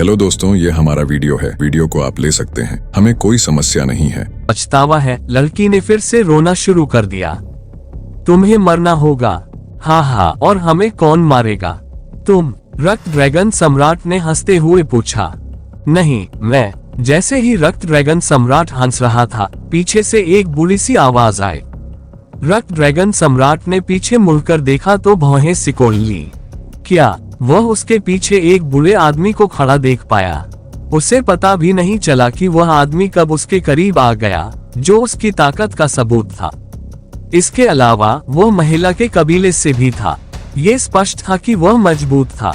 Hello दोस्तों, ये हमारा वीडियो है। वीडियो को आप ले सकते हैं, हमें कोई समस्या नहीं है। पछतावा है। लड़की ने फिर से रोना शुरू कर दिया। तुम्हें मरना होगा। हाँ, और हमें कौन मारेगा? तुम? रक्त ड्रैगन सम्राट ने हंसते हुए पूछा। नहीं, मैं। जैसे ही रक्त ड्रैगन सम्राट हंस रहा था, पीछे से एक बुरी सी आवाज आई। रक्त ड्रैगन सम्राट ने पीछे मुड़कर देखा तो भौहें सिकोड़ ली। क्या वह उसके पीछे एक बुरे आदमी को खड़ा देख पाया? उसे पता भी नहीं चला कि वह आदमी कब उसके करीब आ गया, जो उसकी ताकत का सबूत था। इसके अलावा वह महिला के कबीले से भी था। ये स्पष्ट था कि वह मजबूत था।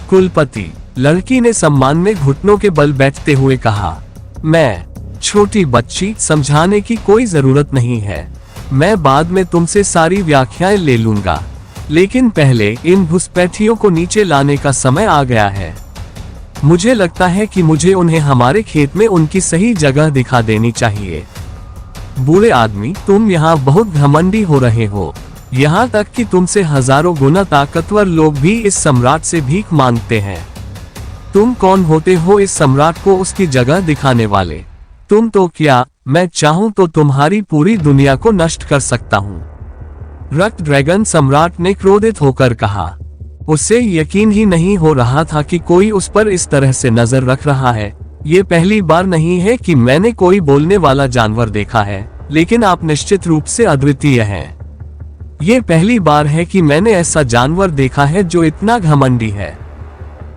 कुलपति, लड़की ने सम्मान में घुटनों के बल बैठते हुए कहा। मैं छोटी बच्ची, समझाने की कोई जरूरत नहीं है। मैं बाद में तुमसे सारी व्याख्याएं ले लूंगा, लेकिन पहले इन घुसपैठियों को नीचे लाने का समय आ गया है। मुझे लगता है कि मुझे उन्हें हमारे खेत में उनकी सही जगह दिखा देनी चाहिए। बूढ़े आदमी, तुम यहाँ बहुत घमंडी हो रहे हो। यहाँ तक कि तुमसे हजारों गुना ताकतवर लोग भी इस सम्राट से भीख मांगते हैं। तुम कौन होते हो इस सम्राट को उसकी जगह दिखाने वाले? तुम तो क्या, मैं चाहूं तो तुम्हारी पूरी दुनिया को नष्ट कर सकता हूं। रक्त ड्रैगन सम्राट ने क्रोधित होकर कहा। उसे यकीन ही नहीं हो रहा था कि कोई उस पर इस तरह से नजर रख रहा है। ये पहली बार नहीं है कि मैंने कोई बोलने वाला जानवर देखा है, लेकिन आप निश्चित रूप से अद्वितीय हैं। ये पहली बार है कि मैंने ऐसा जानवर देखा है जो इतना घमंडी है।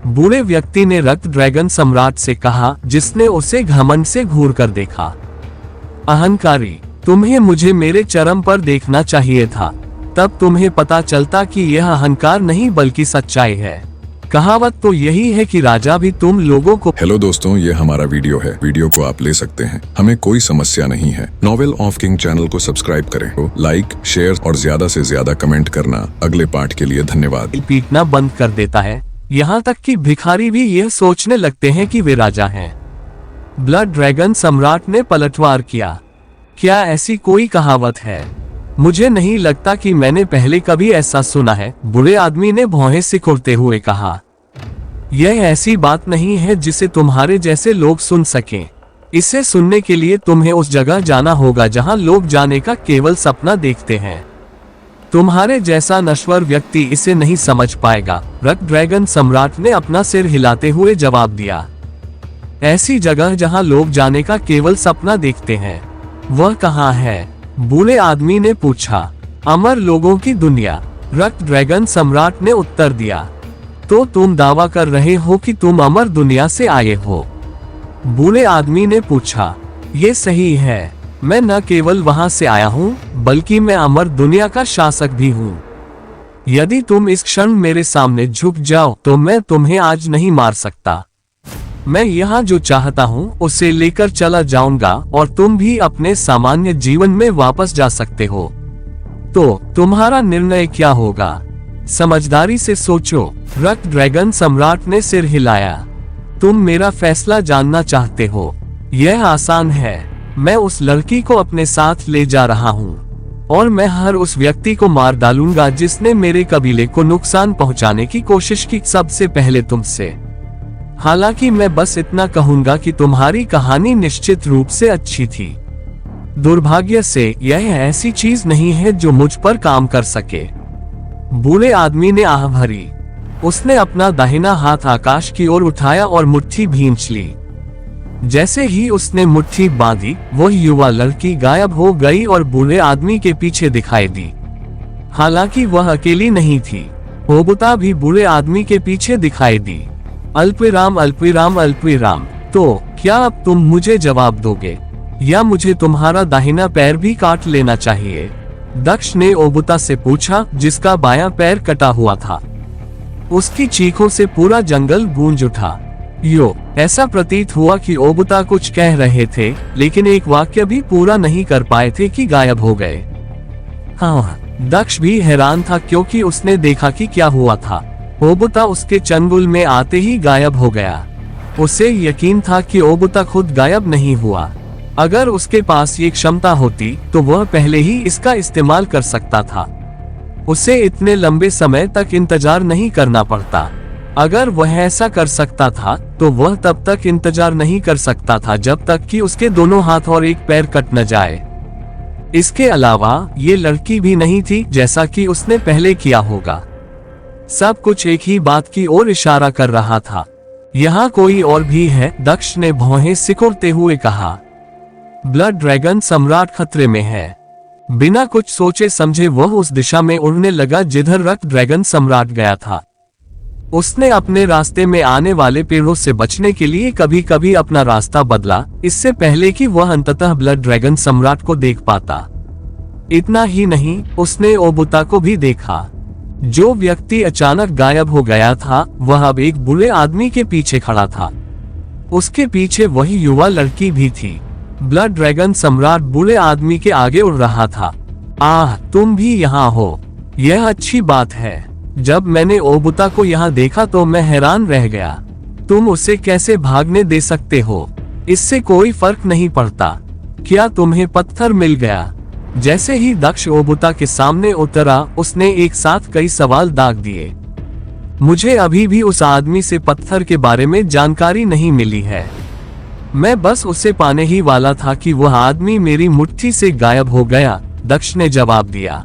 बूढ़े व्यक्ति ने रक्त ड्रैगन सम्राट से कहा, जिसने उसे घमंड से घूर कर देखा। अहंकारी, तुम्हें मुझे मेरे चरम पर देखना चाहिए था, तब तुम्हें पता चलता कि यह अहंकार नहीं बल्कि सच्चाई है। कहावत तो यही है कि राजा भी तुम लोगों को। हेलो दोस्तों, ये हमारा वीडियो है। वीडियो को आप ले सकते हैं, हमें कोई समस्या नहीं है। नॉवेल ऑफ किंग चैनल को सब्सक्राइब करें, तो लाइक, शेयर और ज्यादा से ज्यादा कमेंट करना। अगले पार्ट के लिए धन्यवाद। पीटना बंद कर देता है। यहाँ तक कि भिखारी भी यह सोचने लगते हैं कि वे राजा हैं। ब्लड ड्रैगन सम्राट ने पलटवार किया। क्या ऐसी कोई कहावत है? मुझे नहीं लगता कि मैंने पहले कभी ऐसा सुना है। बुरे आदमी ने भौहें सिकुड़ते हुए कहा। यह ऐसी बात नहीं है जिसे तुम्हारे जैसे लोग सुन सकें। इसे सुनने के लिए तुम्हें उस जगह जाना होगा जहां लोग जाने का केवल सपना देखते हैं। तुम्हारे जैसा नश्वर व्यक्ति इसे नहीं समझ पाएगा। रक्त ड्रैगन सम्राट ने अपना सिर हिलाते हुए जवाब दिया। ऐसी जगह जहां लोग जाने का केवल सपना देखते हैं, वह कहाँ है? बूढ़े आदमी ने पूछा। अमर लोगों की दुनिया, रक्त ड्रैगन सम्राट ने उत्तर दिया। तो तुम दावा कर रहे हो कि तुम अमर दुनिया से आए हो? बूढ़े आदमी ने पूछा। ये सही है, मैं न केवल वहां से आया हूँ, बल्कि मैं अमर दुनिया का शासक भी हूँ। यदि तुम इस क्षण मेरे सामने झुक जाओ तो मैं तुम्हें आज नहीं मार सकता। मैं यहाँ जो चाहता हूँ उसे लेकर चला जाऊंगा और तुम भी अपने सामान्य जीवन में वापस जा सकते हो। तो तुम्हारा निर्णय क्या होगा? समझदारी से सोचो। रक्त ड्रैगन सम्राट ने सिर हिलाया। तुम मेरा फैसला जानना चाहते हो? यह आसान है। मैं उस लड़की को अपने साथ ले जा रहा हूँ और मैं हर उस व्यक्ति को मार डालूंगा जिसने मेरे कबीले को नुकसान पहुंचाने की कोशिश की, सबसे पहले तुमसे। हालांकि मैं बस इतना कहूंगा कि तुम्हारी कहानी निश्चित रूप से अच्छी थी। दुर्भाग्य से यह ऐसी चीज नहीं है जो मुझ पर काम कर सके। बूढ़े आदमी ने आह भरी। उसने अपना दाहिना हाथ आकाश की ओर उठाया और मुट्ठी भींच ली। जैसे ही उसने मुट्ठी बांधी, वह युवा लड़की गायब हो गई और बूढ़े आदमी के पीछे दिखाई दी। हालांकि वह अकेली नहीं थी, ओबुता भी बूढ़े आदमी के पीछे दिखाई दी। अल्पविराम अल्पविराम अल्पविराम। तो क्या अब तुम मुझे जवाब दोगे, या मुझे तुम्हारा दाहिना पैर भी काट लेना चाहिए? दक्ष ने ओबुता से पूछा, जिसका बायां पैर कटा हुआ था। उसकी चीखों से पूरा जंगल गूंज उठा। ऐसा प्रतीत हुआ कि ओबुता कुछ कह रहे थे, लेकिन एक वाक्य भी पूरा नहीं कर पाए थे कि गायब हो गए। हाँ, दक्ष भी हैरान था क्योंकि उसने देखा कि क्या हुआ था। ओबुता उसके चंगुल में आते ही गायब हो गया। उसे यकीन था कि ओबुता खुद गायब नहीं हुआ। अगर उसके पास ये क्षमता होती तो वह पहले ही इसका इस्तेमाल कर सकता था। उसे इतने लंबे समय तक इंतजार नहीं करना पड़ता। अगर वह ऐसा कर सकता था तो वह तब तक इंतजार नहीं कर सकता था जब तक कि उसके दोनों हाथ और एक पैर कट न जाए। इसके अलावा ये लड़की भी नहीं थी जैसा कि उसने पहले किया होगा। सब कुछ एक ही बात की ओर इशारा कर रहा था। यहाँ कोई और भी है, दक्ष ने भौहें सिकुड़ते हुए कहा। ब्लड ड्रैगन सम्राट खतरे में है। बिना कुछ सोचे समझे वह उस दिशा में उड़ने लगा जिधर रक्त ड्रैगन सम्राट गया था। उसने अपने रास्ते में आने वाले पेड़ों से बचने के लिए कभी कभी अपना रास्ता बदला, इससे पहले कि वह अंततः ब्लड ड्रैगन सम्राट को देख पाता। इतना ही नहीं, उसने ओबुता को भी देखा। जो व्यक्ति अचानक गायब हो गया था वह अब एक बुरे आदमी के पीछे खड़ा था। उसके पीछे वही युवा लड़की भी थी। ब्लड ड्रैगन सम्राट बुरे आदमी के आगे उड़ रहा था। आह, तुम भी यहाँ हो, यह अच्छी बात है। जब मैंने ओबुता को यहाँ देखा तो मैं हैरान रह गया। तुम उसे कैसे भागने दे सकते हो? इससे कोई फर्क नहीं पड़ता। क्या तुम्हें पत्थर मिल गया? जैसे ही दक्ष ओबुता के सामने उतरा उसने एक साथ कई सवाल दाग दिए। मुझे अभी भी उस आदमी से पत्थर के बारे में जानकारी नहीं मिली है। मैं बस उसे पाने ही वाला था कि वह आदमी मेरी मुट्ठी से गायब हो गया, दक्ष ने जवाब दिया।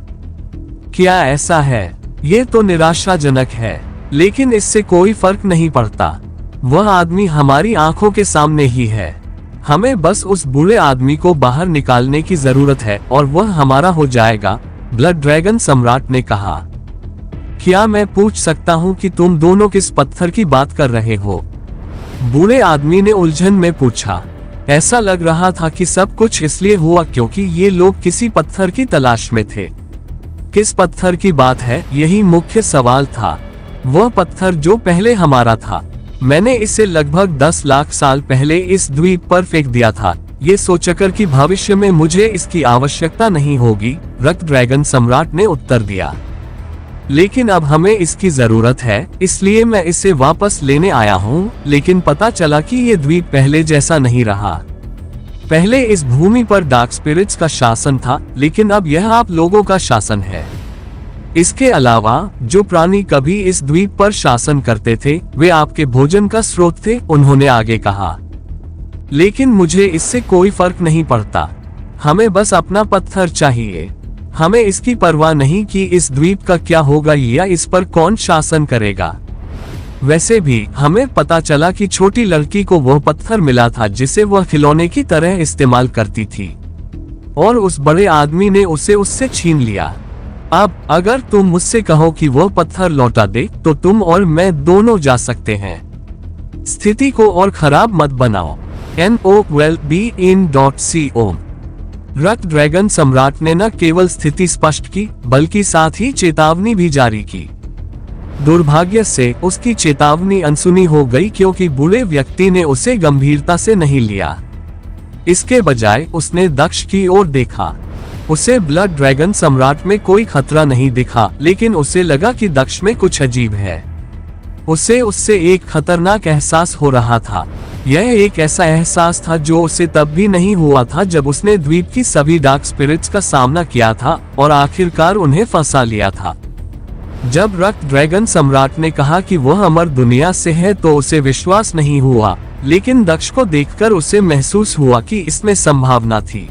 क्या ऐसा है? ये तो निराशाजनक है, लेकिन इससे कोई फर्क नहीं पड़ता। वह आदमी हमारी आंखों के सामने ही है। हमें बस उस बुरे आदमी को बाहर निकालने की जरूरत है और वह हमारा हो जाएगा, ब्लड ड्रैगन सम्राट ने कहा। क्या मैं पूछ सकता हूँ कि तुम दोनों किस पत्थर की बात कर रहे हो? बुरे आदमी ने उलझन में पूछा। ऐसा लग रहा था कि सब कुछ इसलिए हुआ क्योंकि ये लोग किसी पत्थर की तलाश में थे। किस पत्थर की बात है, यही मुख्य सवाल था। वह पत्थर जो पहले हमारा था। मैंने इसे लगभग 10 लाख साल पहले इस द्वीप पर फेंक दिया था, ये सोचकर कि भविष्य में मुझे इसकी आवश्यकता नहीं होगी, रक्त ड्रैगन सम्राट ने उत्तर दिया। लेकिन अब हमें इसकी जरूरत है, इसलिए मैं इसे वापस लेने आया हूँ। लेकिन पता चला कि ये द्वीप पहले जैसा नहीं रहा। पहले इस भूमि पर डार्क स्पिरिट्स का शासन था, लेकिन अब यह आप लोगों का शासन है। इसके अलावा जो प्राणी कभी इस द्वीप पर शासन करते थे वे आपके भोजन का स्रोत थे, उन्होंने आगे कहा। लेकिन मुझे इससे कोई फर्क नहीं पड़ता। हमें बस अपना पत्थर चाहिए। हमें इसकी परवाह नहीं कि इस द्वीप का क्या होगा या इस पर कौन शासन करेगा। वैसे भी हमें पता चला कि छोटी लड़की को वह पत्थर मिला था जिसे वह खिलौने की तरह इस्तेमाल करती थी, और उस बड़े आदमी ने उसे उससे छीन लिया। अब अगर तुम मुझसे कहो कि वह पत्थर लौटा दे तो तुम और मैं दोनों जा सकते हैं। स्थिति को और खराब मत बनाओ। NOWELLBEIN.CO। रक्त ड्रैगन सम्राट ने न केवल स्थिति स्पष्ट की बल्कि साथ ही चेतावनी भी जारी की। दुर्भाग्य से उसकी चेतावनी अनसुनी हो गई क्योंकि बुरे व्यक्ति ने उसे गंभीरता से नहीं लिया। इसके बजाय उसने दक्ष की ओर देखा। उसे ब्लड ड्रैगन सम्राट में कोई खतरा नहीं दिखा, लेकिन उसे लगा कि दक्ष में कुछ अजीब है। उसे उससे एक खतरनाक एहसास हो रहा था। यह एक ऐसा एहसास था जो उसे तब भी नहीं हुआ था जब उसने द्वीप की सभी डार्क स्पिरिट्स का सामना किया था और आखिरकार उन्हें फंसा लिया था। जब रक्त ड्रैगन सम्राट ने कहा कि वह अमर दुनिया से है तो उसे विश्वास नहीं हुआ, लेकिन दक्ष को देखकर उसे महसूस हुआ कि इसमें संभावना थी।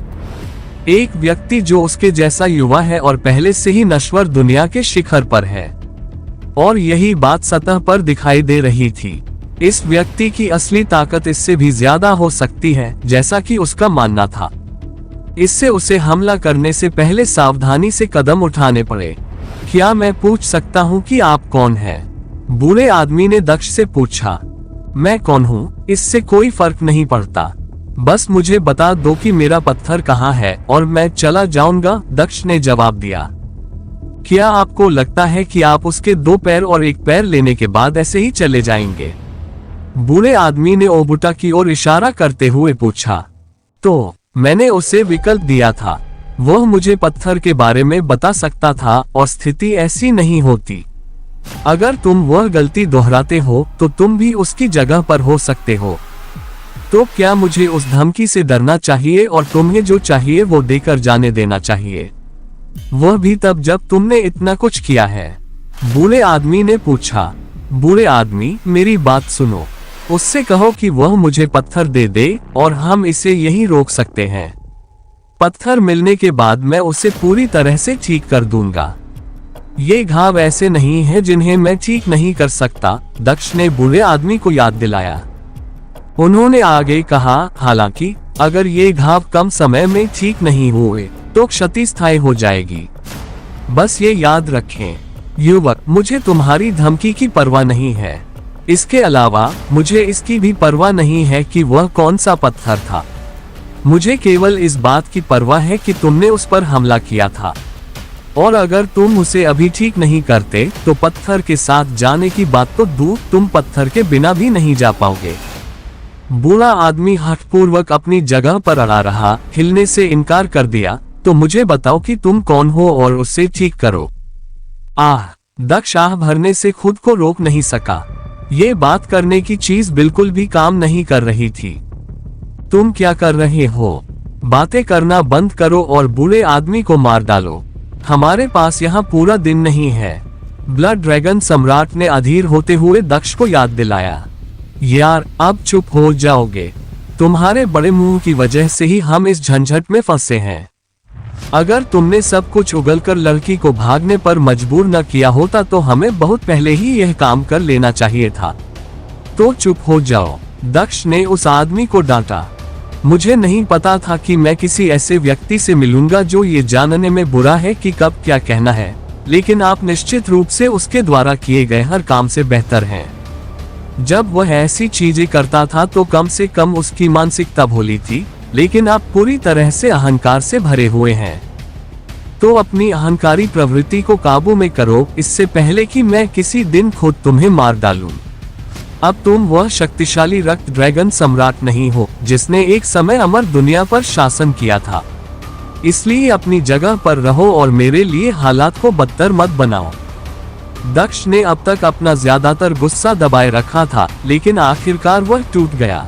एक व्यक्ति जो उसके जैसा युवा है और पहले से ही नश्वर दुनिया के शिखर पर है, और यही बात सतह पर दिखाई दे रही थी। इस व्यक्ति की असली ताकत इससे भी ज्यादा हो सकती है, जैसा कि उसका मानना था। इससे उसे हमला करने से पहले सावधानी से कदम उठाने पड़े। क्या मैं पूछ सकता हूँ कि आप कौन हैं? बुरे आदमी ने दक्ष से पूछा। मैं कौन हूँ इससे कोई फर्क नहीं पड़ता, बस मुझे बता दो कि मेरा पत्थर कहाँ है और मैं चला जाऊंगा, दक्ष ने जवाब दिया। क्या आपको लगता है कि आप उसके 2 पैर और 1 पैर लेने के बाद ऐसे ही चले जाएंगे? बुरे आदमी ने ओबुटा की ओर इशारा करते हुए पूछा। तो मैंने उसे विकल्प दिया था, वह मुझे पत्थर के बारे में बता सकता था और स्थिति ऐसी नहीं होती। अगर तुम वह गलती दोहराते हो तो तुम भी उसकी जगह पर हो सकते हो। तो क्या मुझे उस धमकी से डरना चाहिए और तुम्हें जो चाहिए वो देकर जाने देना चाहिए, वह भी तब जब तुमने इतना कुछ किया है? बुरे आदमी ने पूछा। बूढ़े आदमी, मेरी बात सुनो। उससे कहो कि वह मुझे पत्थर दे दे और हम इसे यहीं रोक सकते हैं। पत्थर मिलने के बाद मैं उसे पूरी तरह से ठीक कर दूंगा। ये घाव ऐसे नहीं है जिन्हें मैं ठीक नहीं कर सकता, दक्ष ने बूढ़े आदमी को याद दिलाया। उन्होंने आगे कहा, हालांकि अगर ये घाव कम समय में ठीक नहीं हुए तो क्षति स्थायी हो जाएगी। बस ये याद रखें युवक, मुझे तुम्हारी धमकी की परवाह नहीं है। इसके अलावा मुझे इसकी भी परवाह नहीं है कि वह कौन सा पत्थर था। मुझे केवल इस बात की परवाह है कि तुमने उस पर हमला किया था, और अगर तुम उसे अभी ठीक नहीं करते तो पत्थर के साथ जाने की बात तो दूर, तुम पत्थर के बिना भी नहीं जा पाओगे। बूढ़ा आदमी हठपूर्वक अपनी जगह पर अड़ा रहा, हिलने से इनकार कर दिया। तो मुझे बताओ कि तुम कौन हो और उसे ठीक करो। दक्ष आह भरने से खुद को रोक नहीं सका। ये बात करने की चीज बिल्कुल भी काम नहीं कर रही थी। तुम क्या कर रहे हो? बातें करना बंद करो और बूढ़े आदमी को मार डालो। हमारे पास यहाँ पूरा दिन नहीं है, ब्लड ड्रैगन सम्राट ने अधीर होते हुए दक्ष को याद दिलाया। यार, अब चुप हो जाओगे? तुम्हारे बड़े मुंह की वजह से ही हम इस झंझट में फंसे हैं। अगर तुमने सब कुछ उगलकर लड़की को भागने पर मजबूर न किया होता तो हमें बहुत पहले ही यह काम कर लेना चाहिए था। तो चुप हो जाओ, दक्ष ने उस आदमी को डांटा। मुझे नहीं पता था कि मैं किसी ऐसे व्यक्ति से मिलूंगा जो ये जानने में बुरा है कि कब क्या कहना है, लेकिन आप निश्चित रूप से उसके द्वारा किए गए हर काम से बेहतर हैं। जब वह ऐसी चीजें करता था तो कम से कम उसकी मानसिकता भोली थी, लेकिन आप पूरी तरह से अहंकार से भरे हुए हैं। तो अपनी अहंकारी प्रवृत्ति को काबू में करो, इससे पहले कि मैं किसी दिन खुद तुम्हें मार डालूं। अब तुम वह शक्तिशाली रक्त ड्रैगन सम्राट नहीं हो जिसने एक समय अमर दुनिया पर शासन किया था। इसलिए अपनी जगह पर रहो और मेरे लिए हालात को बदतर मत बनाओ। दक्ष ने अब तक अपना ज्यादातर गुस्सा दबाए रखा था, लेकिन आखिरकार वह टूट गया।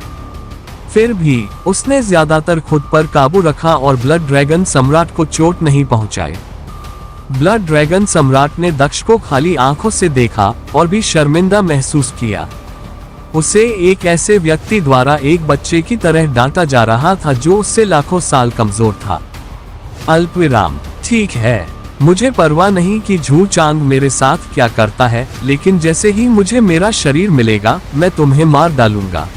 फिर भी उसने ज्यादातर खुद पर काबू रखा और ब्लड ड्रैगन सम्राट को चोट नहीं पहुंचाई। ब्लड ड्रैगन सम्राट ने दक्ष को खाली आंखों से देखा और भी शर्मिंदा महसूस किया। उसे एक ऐसे व्यक्ति द्वारा एक बच्चे की तरह डांटा जा रहा था जो उससे लाखों साल कमजोर था। अल्पविराम, ठीक है, मुझे परवाह नहीं कि झू चांग मेरे साथ क्या करता है, लेकिन जैसे ही मुझे मेरा शरीर मिलेगा मैं तुम्हें मार डालूंगा।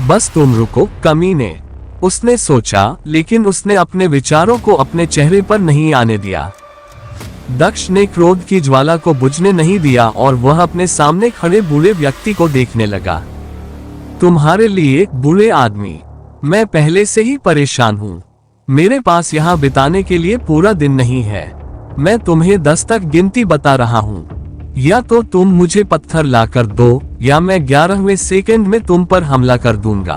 बस तुम रुको कमीने, उसने सोचा, लेकिन उसने अपने विचारों को अपने चेहरे पर नहीं आने दिया। दक्ष ने क्रोध की ज्वाला को बुझने नहीं दिया और वह अपने सामने खड़े बूढ़े व्यक्ति को देखने लगा। तुम्हारे लिए, बूढ़े आदमी, मैं पहले से ही परेशान हूँ। मेरे पास यहाँ बिताने के लिए पूरा दिन नहीं है। मैं तुम्हें 10 तक गिनती बता रहा हूँ। या तो तुम मुझे पत्थर लाकर दो या मैं 11वें सेकंड में तुम पर हमला कर दूंगा।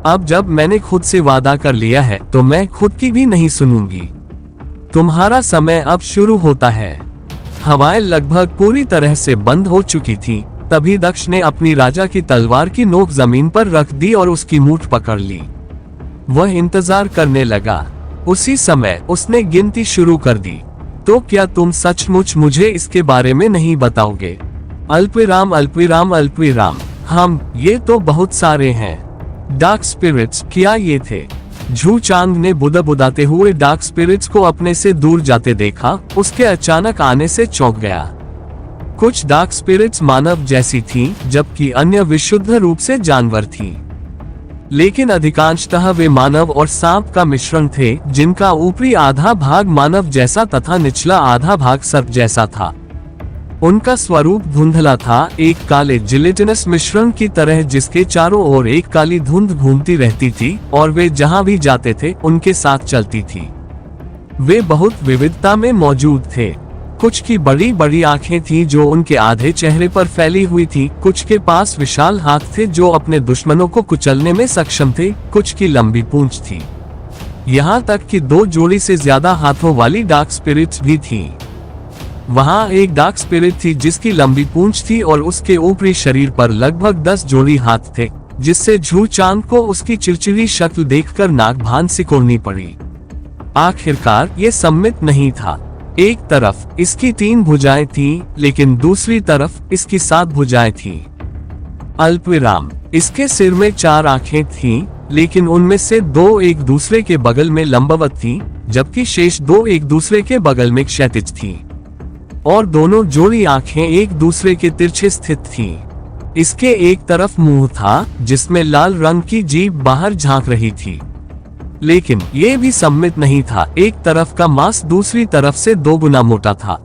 अब जब मैंने खुद से वादा कर लिया है तो मैं खुद की भी नहीं सुनूंगी। तुम्हारा समय अब शुरू होता है। हवाएं लगभग पूरी तरह से बंद हो चुकी थीं। तभी दक्ष ने अपनी राजा की तलवार की नोक जमीन पर रख दी और उसकी मूठ पकड़ ली। वह इंतजार करने लगा। उसी समय उसने गिनती शुरू कर दी। तो क्या तुम सचमुच मुझे इसके बारे में नहीं बताओगे? अल्पविराम, अल्पविराम, अल्पविराम। हम, ये तो बहुत सारे हैं। डार्क स्पिरिट्स, क्या ये थे? झू चांग ने बुदबुदाते हुए डार्क स्पिरिट्स को अपने से दूर जाते देखा। उसके अचानक आने से चौंक गया। कुछ डार्क स्पिरिट्स मानव जैसी थीं, जबकि अन्य विशुद्ध रूप से जानवर थीं। लेकिन अधिकांशतः वे मानव और सांप का मिश्रण थे, जिनका ऊपरी आधा भाग मानव जैसा तथा निचला आधा भाग सर्प जैसा था। उनका स्वरूप धुंधला था, एक काले जिलेटिनस मिश्रण की तरह जिसके चारों ओर एक काली धुंध घूमती रहती थी और वे जहां भी जाते थे उनके साथ चलती थी। वे बहुत विविधता में मौजूद थे। कुछ की बड़ी बड़ी आंखें थीं जो उनके आधे चेहरे पर फैली हुई थीं, कुछ के पास विशाल हाथ थे जो अपने दुश्मनों को कुचलने में सक्षम थे, कुछ की लंबी पूंछ थी। यहाँ तक कि 2 जोड़ी से ज्यादा हाथों वाली डार्क स्पिरिट्स भी थीं। वहाँ एक डार्क स्पिरिट थी जिसकी लंबी पूंछ थी और उसके ऊपरी शरीर पर लगभग 10 जोड़ी हाथ थे, जिससे झू चांद को उसकी चिड़चिड़ी शक्ल देखकर नाक भान सिकोड़नी पड़ी। आखिरकार ये सम्मित नहीं था। एक तरफ इसकी 3 भुजाएं थीं, लेकिन दूसरी तरफ इसकी 7 भुजाएं थीं। अल्पविराम, इसके सिर में 4 आंखें थीं, लेकिन उनमें से 2 एक दूसरे के बगल में लंबवत थीं, जबकि शेष 2 एक दूसरे के बगल में क्षैतिज थीं, और दोनों जोड़ी आंखें एक दूसरे के तिरछे स्थित थीं। इसके एक तरफ मुंह था, जिसमें लाल रंग की जीभ बाहर झांक रही थी, लेकिन ये भी सममित नहीं था। एक तरफ का मांस दूसरी तरफ से 2 गुना मोटा था।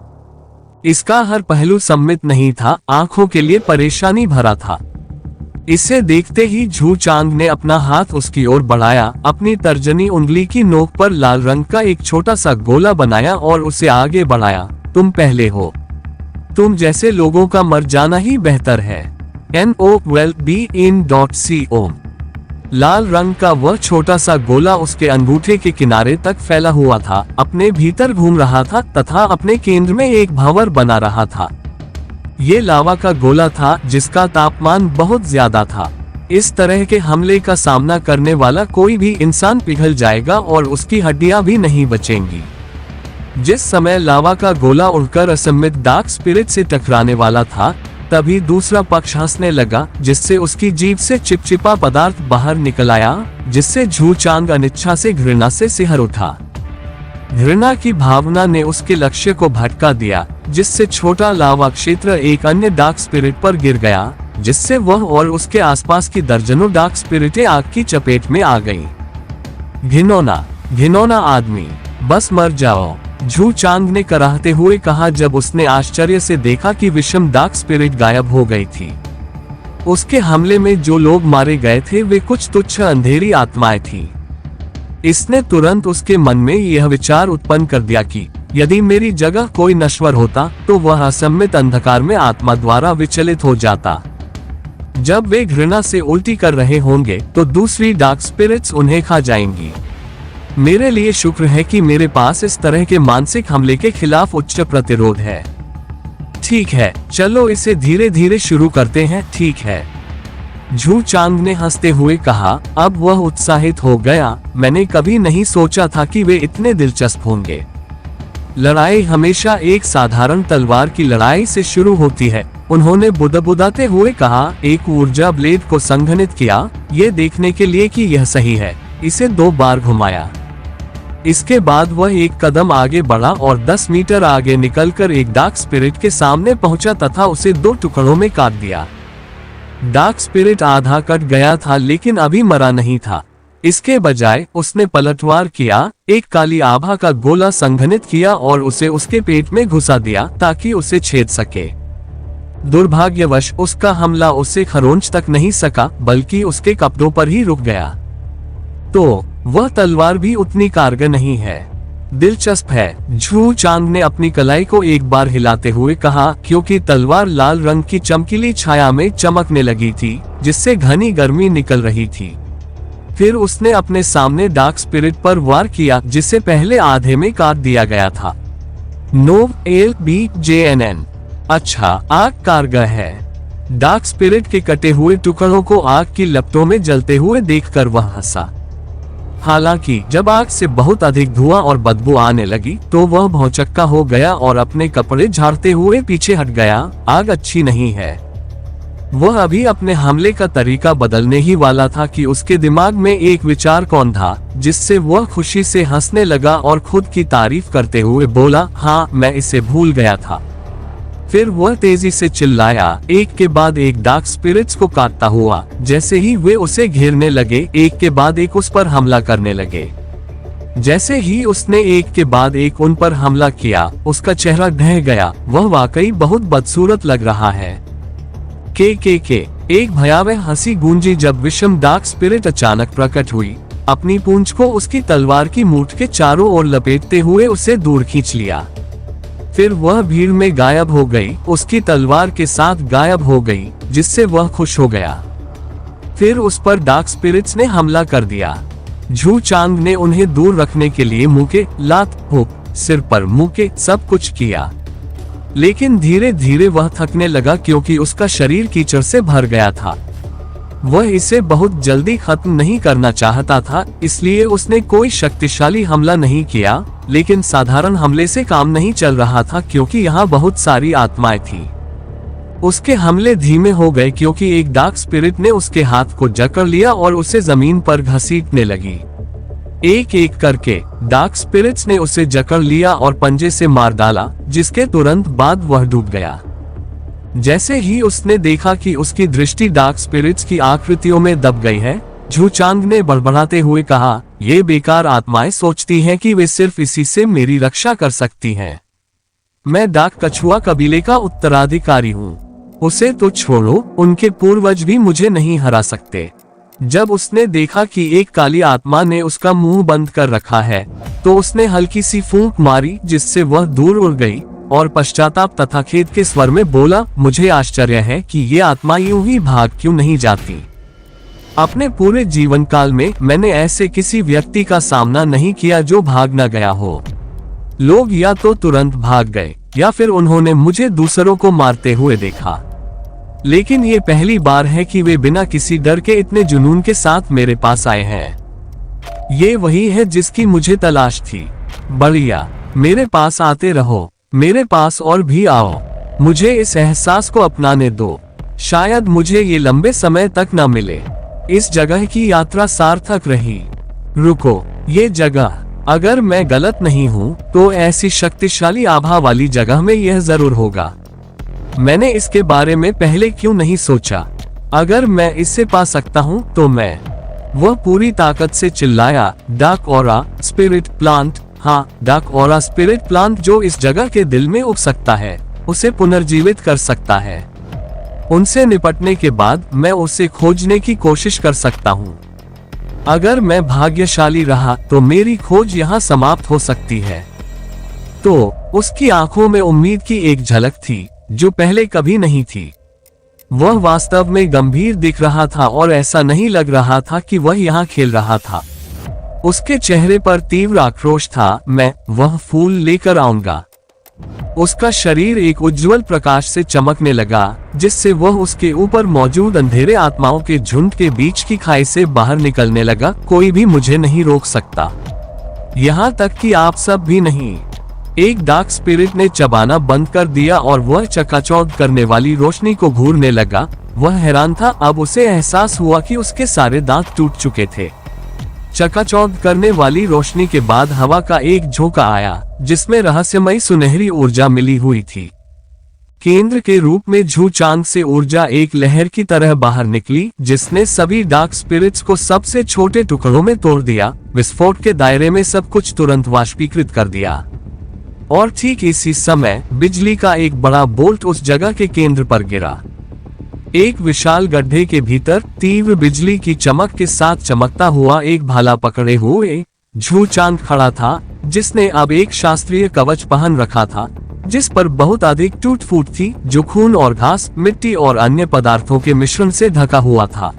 इसका हर पहलू सममित नहीं था, आंखों के लिए परेशानी भरा था। इसे देखते ही झू चांग ने अपना हाथ उसकी ओर बढ़ाया, अपनी तर्जनी उंगली की नोक पर लाल रंग का एक छोटा सा गोला बनाया और उसे आगे बढ़ाया। तुम पहले हो। तुम जैसे लोगों का मर जाना ही बेहतर है। NOWELLBEIN.CO। लाल रंग का वह छोटा सा गोला उसके अंगूठे के किनारे तक फैला हुआ था, अपने भीतर घूम रहा था तथा अपने केंद्र में एक भंवर बना रहा था। ये लावा का गोला था, जिसका तापमान बहुत ज्यादा था। इस तरह के हमले का सामना करने वाला कोई भी इंसान पिघल जाएगा और उसकी हड्डियां भी नहीं बचेंगी। जिस समय लावा का गोला उड़कर असम्मित डार्क स्पिरिट से टकराने वाला था, तभी दूसरा पक्ष हंसने लगा, जिससे उसकी जीभ से चिपचिपा पदार्थ बाहर निकल आया, जिससे झू चांग अनिच्छा से घृणा से सिहर उठा। घृणा की भावना ने उसके लक्ष्य को भटका दिया, जिससे छोटा लावा क्षेत्र एक अन्य डार्क स्पिरिट पर गिर गया, जिससे वह और उसके आसपास की दर्जनों डार्क स्पिरिटें आग की चपेट में आ गईं। घिनौना, घिनौना आदमी, बस मर जाओ, झू चांग ने कराहते हुए कहा जब उसने आश्चर्य से देखा कि विषम डार्क स्पिरिट गायब हो गई थी। उसके हमले में जो लोग मारे गए थे वे कुछ तुच्छ अंधेरी आत्माएं थीं। इसने तुरंत उसके मन में यह विचार उत्पन्न कर दिया कि यदि मेरी जगह कोई नश्वर होता तो वह असम्मित अंधकार में आत्मा द्वारा विचलित हो जाता। जब वे घृणा से उल्टी कर रहे होंगे तो दूसरी डार्क स्पिरिट्स उन्हें खा जाएंगी। मेरे लिए शुक्र है कि मेरे पास इस तरह के मानसिक हमले के खिलाफ उच्च प्रतिरोध है। ठीक है, चलो इसे धीरे धीरे शुरू करते हैं। ठीक है, झू चांग ने हंसते हुए कहा। अब वह उत्साहित हो गया। मैंने कभी नहीं सोचा था कि वे इतने दिलचस्प होंगे। लड़ाई हमेशा एक साधारण तलवार की लड़ाई से शुरू होती है, उन्होंने बुदबुदाते हुए कहा। एक ऊर्जा ब्लेड को संघनित किया, ये देखने के लिए कि यह सही है। इसे 2 बार घुमाया। इसके बाद वह एक कदम आगे बढ़ा और 10 मीटर आगे निकलकर एक डार्क स्पिरिट के सामने पहुंचा तथा उसे 2 टुकड़ों में काट दिया। डार्क स्पिरिट आधा कट गया था, लेकिन अभी मरा नहीं था। इसके बजाय उसने पलटवार किया, एक काली आभा का गोला संघनित किया और उसे उसके पेट में घुसा दिया ताकि उसे छेद सके। दुर्भाग्यवश उसका हमला उसे खरोंच तक नहीं सका, बल्कि उसके कपड़ों पर ही रुक गया। तो वह तलवार भी उतनी कारगर नहीं है। दिलचस्प है, झू चांग ने अपनी कलाई को एक बार हिलाते हुए कहा, क्योंकि तलवार लाल रंग की चमकीली छाया में चमकने लगी थी, जिससे घनी गर्मी निकल रही थी। फिर उसने अपने सामने डार्क स्पिरिट पर वार किया, जिसे पहले आधे में काट दिया गया था। NOWELLBEIN। अच्छा, आग कारगर है। डार्क स्पिरिट के कटे हुए टुकड़ों को आग की लपटों में जलते हुए देखकर वह हंसा। हालांकि जब आग से बहुत अधिक धुआं और बदबू आने लगी तो वह भौचक्का हो गया और अपने कपड़े झाड़ते हुए पीछे हट गया। आग अच्छी नहीं है। वह अभी अपने हमले का तरीका बदलने ही वाला था कि उसके दिमाग में एक विचार कौन था, जिससे वह खुशी से हंसने लगा और खुद की तारीफ करते हुए बोला, हाँ, मैं इसे भूल गया था। फिर वह तेजी से चिल्लाया, एक के बाद एक डार्क स्पिरिट्स को काटता हुआ। जैसे ही वे उसे घेरने लगे, एक के बाद एक उस पर हमला करने लगे। जैसे ही उसने एक के बाद एक उन पर हमला किया, उसका चेहरा ढह गया। वह वाकई बहुत बदसूरत लग रहा है। के एक भयावह हंसी गूंजी जब विषम डार्क स्पिरिट अचानक प्रकट हुई। अपनी पूंछ को उसकी तलवार की मूठ के चारों ओर लपेटते हुए उसे दूर खींच लिया। फिर वह भीड़ में गायब हो गई, उसकी तलवार के साथ गायब हो गई, जिससे वह खुश हो गया। फिर उस पर डार्क स्पिरिट्स ने हमला कर दिया। झू चांग ने उन्हें दूर रखने के लिए मुके, लात, हुक, सिर पर मुके, सब कुछ किया। लेकिन धीरे धीरे वह थकने लगा, क्योंकि उसका शरीर कीचड़ से भर गया था। वह इसे बहुत जल्दी खत्म नहीं करना चाहता था, इसलिए उसने कोई शक्तिशाली हमला नहीं किया, लेकिन साधारण हमले से काम नहीं चल रहा था क्योंकि यहाँ बहुत सारी आत्माएं थी। उसके हमले धीमे हो गए क्योंकि एक डार्क स्पिरिट ने उसके हाथ को जकड़ लिया और उसे जमीन पर घसीटने लगी। एक एक करके डार्क स्पिरिट्स ने उसे जकड़ लिया और पंजे से मार डाला, जिसके तुरंत बाद वह डूब गया। जैसे ही उसने देखा कि उसकी दृष्टि डार्क स्पिरिट्स की आकृतियों में दब गई है, झू चांग ने बड़बड़ाते हुए कहा, ये बेकार आत्माएं सोचती हैं कि वे सिर्फ इसी से मेरी रक्षा कर सकती हैं। मैं डार्क कछुआ कबीले का उत्तराधिकारी हूँ, उसे तो छोड़ो, उनके पूर्वज भी मुझे नहीं हरा सकते। जब उसने देखा कि एक काली आत्मा ने उसका मुंह बंद कर रखा है, तो उसने हल्की सी फूंक मारी जिससे वह दूर उड़ गई और पश्चाताप तथा खेद के स्वर में बोला, मुझे आश्चर्य है कि ये आत्मा यूं ही भाग क्यों नहीं जाती। अपने पूरे जीवन काल में मैंने ऐसे किसी व्यक्ति का सामना नहीं किया जो भाग न गया हो। लोग या तो तुरंत भाग गए या फिर उन्होंने मुझे दूसरों को मारते हुए देखा, लेकिन ये पहली बार है कि वे बिना किसी डर के इतने जुनून के साथ मेरे पास आए हैं। ये वही है जिसकी मुझे तलाश थी। बढ़िया, मेरे पास आते रहो, मेरे पास और भी आओ, मुझे इस एहसास को अपनाने दो। शायद मुझे ये लंबे समय तक न मिले। इस जगह की यात्रा सार्थक रही। रुको, ये जगह, अगर मैं गलत नहीं हूँ तो ऐसी शक्तिशाली आभा वाली जगह में यह जरूर होगा। मैंने इसके बारे में पहले क्यों नहीं सोचा? अगर मैं इसे पा सकता हूँ तो मैं। वह पूरी ताकत से चिल्लाया, डार्क ऑरा स्पिरिट प्लांट। हाँ, डार्क ऑरा स्पिरिट प्लांट जो इस जगह के दिल में उग सकता है, उसे पुनर्जीवित कर सकता है। उनसे निपटने के बाद मैं उसे खोजने की कोशिश कर सकता हूँ। अगर मैं भाग्यशाली रहा तो मेरी खोज यहाँ समाप्त हो सकती है। तो उसकी आंखों में उम्मीद की एक झलक थी जो पहले कभी नहीं थी। वह वास्तव में गंभीर दिख रहा था और ऐसा नहीं लग रहा था कि वह यहाँ खेल रहा था। उसके चेहरे पर तीव्र आक्रोश था, मैं वह फूल लेकर आऊंगा। उसका शरीर एक उज्जवल प्रकाश से चमकने लगा, जिससे वह उसके ऊपर मौजूद अंधेरे आत्माओं के झुंड के बीच की खाई से बाहर निकलने लगा। कोई भी मुझे नहीं रोक सकता, यहाँ तक कि आप सब भी नहीं। एक डार्क स्पिरिट ने चबाना बंद कर दिया और वह चकाचौंध करने वाली रोशनी को घूरने लगा। वह हैरान था, अब उसे एहसास हुआ कि उसके सारे दांत टूट चुके थे। चकाचौंध करने वाली रोशनी के बाद हवा का एक झोंका आया जिसमें रहस्यमयी सुनहरी ऊर्जा मिली हुई थी। केंद्र के रूप में झू चांद से ऊर्जा एक लहर की तरह बाहर निकली, जिसने सभी डार्क स्पिरिट्स को सबसे छोटे टुकड़ों में तोड़ दिया। विस्फोट के दायरे में सब कुछ तुरंत वाष्पीकृत कर दिया और ठीक इसी समय बिजली का एक बड़ा बोल्ट उस जगह के केंद्र पर गिरा। एक विशाल गड्ढे के भीतर तीव्र बिजली की चमक के साथ चमकता हुआ एक भाला पकड़े हुए झू चांद खड़ा था, जिसने अब एक शास्त्रीय कवच पहन रखा था जिस पर बहुत अधिक टूट फूट थी, जो खून और घास, मिट्टी और अन्य पदार्थों के मिश्रण से ढका हुआ था।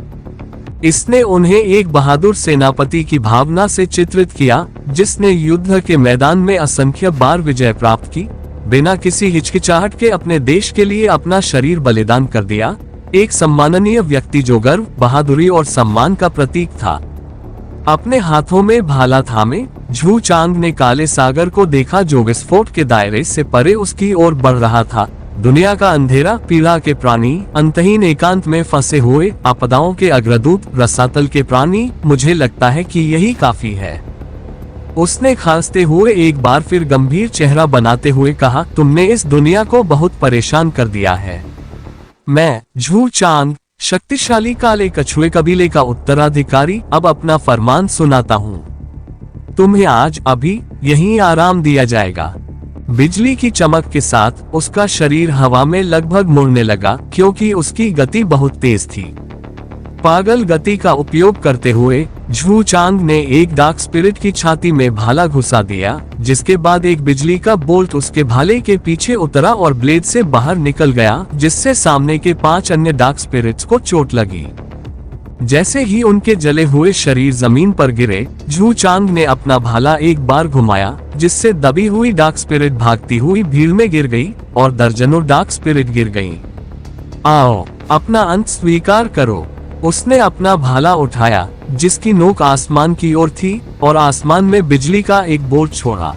इसने उन्हें एक बहादुर सेनापति की भावना से चित्रित किया, जिसने युद्ध के मैदान में असंख्य बार विजय प्राप्त की, बिना किसी हिचकिचाहट के अपने देश के लिए अपना शरीर बलिदान कर दिया। एक सम्माननीय व्यक्ति जो गर्व, बहादुरी और सम्मान का प्रतीक था। अपने हाथों में भाला थामे झू चांद ने काले सागर को देखा जो विस्फोट के दायरे से परे उसकी ओर बढ़ रहा था। दुनिया का अंधेरा, पीड़ा के प्राणी, अंतहीन एकांत में फंसे हुए, आपदाओं के अग्रदूत, रसातल के प्राणी, मुझे लगता है कि यही काफी है। उसने खांसते हुए एक बार फिर गंभीर चेहरा बनाते हुए कहा, तुमने इस दुनिया को बहुत परेशान कर दिया है। मैं झू चांद, शक्तिशाली काले कछुए कबीले का उत्तराधिकारी, अब अपना फरमान सुनाता हूँ। तुम्हें आज अभी यहीं आराम दिया जाएगा। बिजली की चमक के साथ उसका शरीर हवा में लगभग मुड़ने लगा, क्योंकि उसकी गति बहुत तेज थी। पागल गति का उपयोग करते हुए झू चांद ने एक डार्क स्पिरिट की छाती में भाला घुसा दिया, जिसके बाद एक बिजली का बोल्ट उसके भाले के पीछे उतरा और ब्लेड से बाहर निकल गया, जिससे सामने के 5 अन्य डार्क स्पिरिट्स को चोट लगी। जैसे ही उनके जले हुए शरीर जमीन पर गिरे, झू चांद ने अपना भाला एक बार घुमाया, जिससे दबी हुई डार्क स्पिरिट भागती हुई भीड़ में गिर गई और दर्जनों डार्क स्पिरिट गिर गईं। आओ, अपना अंत स्वीकार करो, उसने अपना भाला उठाया जिसकी नोक आसमान की ओर थी और आसमान में बिजली का एक बोल्ट छोड़ा।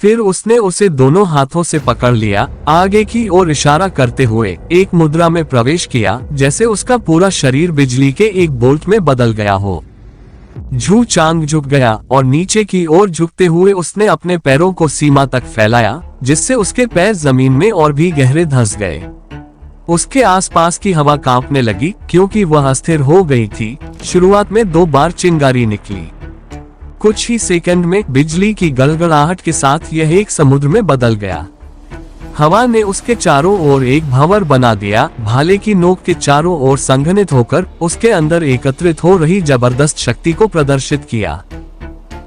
फिर उसने उसे दोनों हाथों से पकड़ लिया, आगे की ओर इशारा करते हुए एक मुद्रा में प्रवेश किया जैसे उसका पूरा शरीर बिजली के एक बोल्ट में बदल गया हो। झू चांग झुक गया और नीचे की ओर झुकते हुए उसने अपने पैरों को सीमा तक फैलाया जिससे उसके पैर जमीन में और भी गहरे धंस गए। उसके आसपास की हवा कांपने लगी क्योंकि वह अस्थिर हो गई थी। शुरुआत में 2 बार चिंगारी निकली। कुछ ही सेकंड में बिजली की गड़गड़ाहट के साथ यह एक समुद्र में बदल गया। हवा ने उसके चारों ओर एक भंवर बना दिया। भाले की नोक के चारों ओर संघनित होकर उसके अंदर एकत्रित हो रही जबरदस्त शक्ति को प्रदर्शित किया।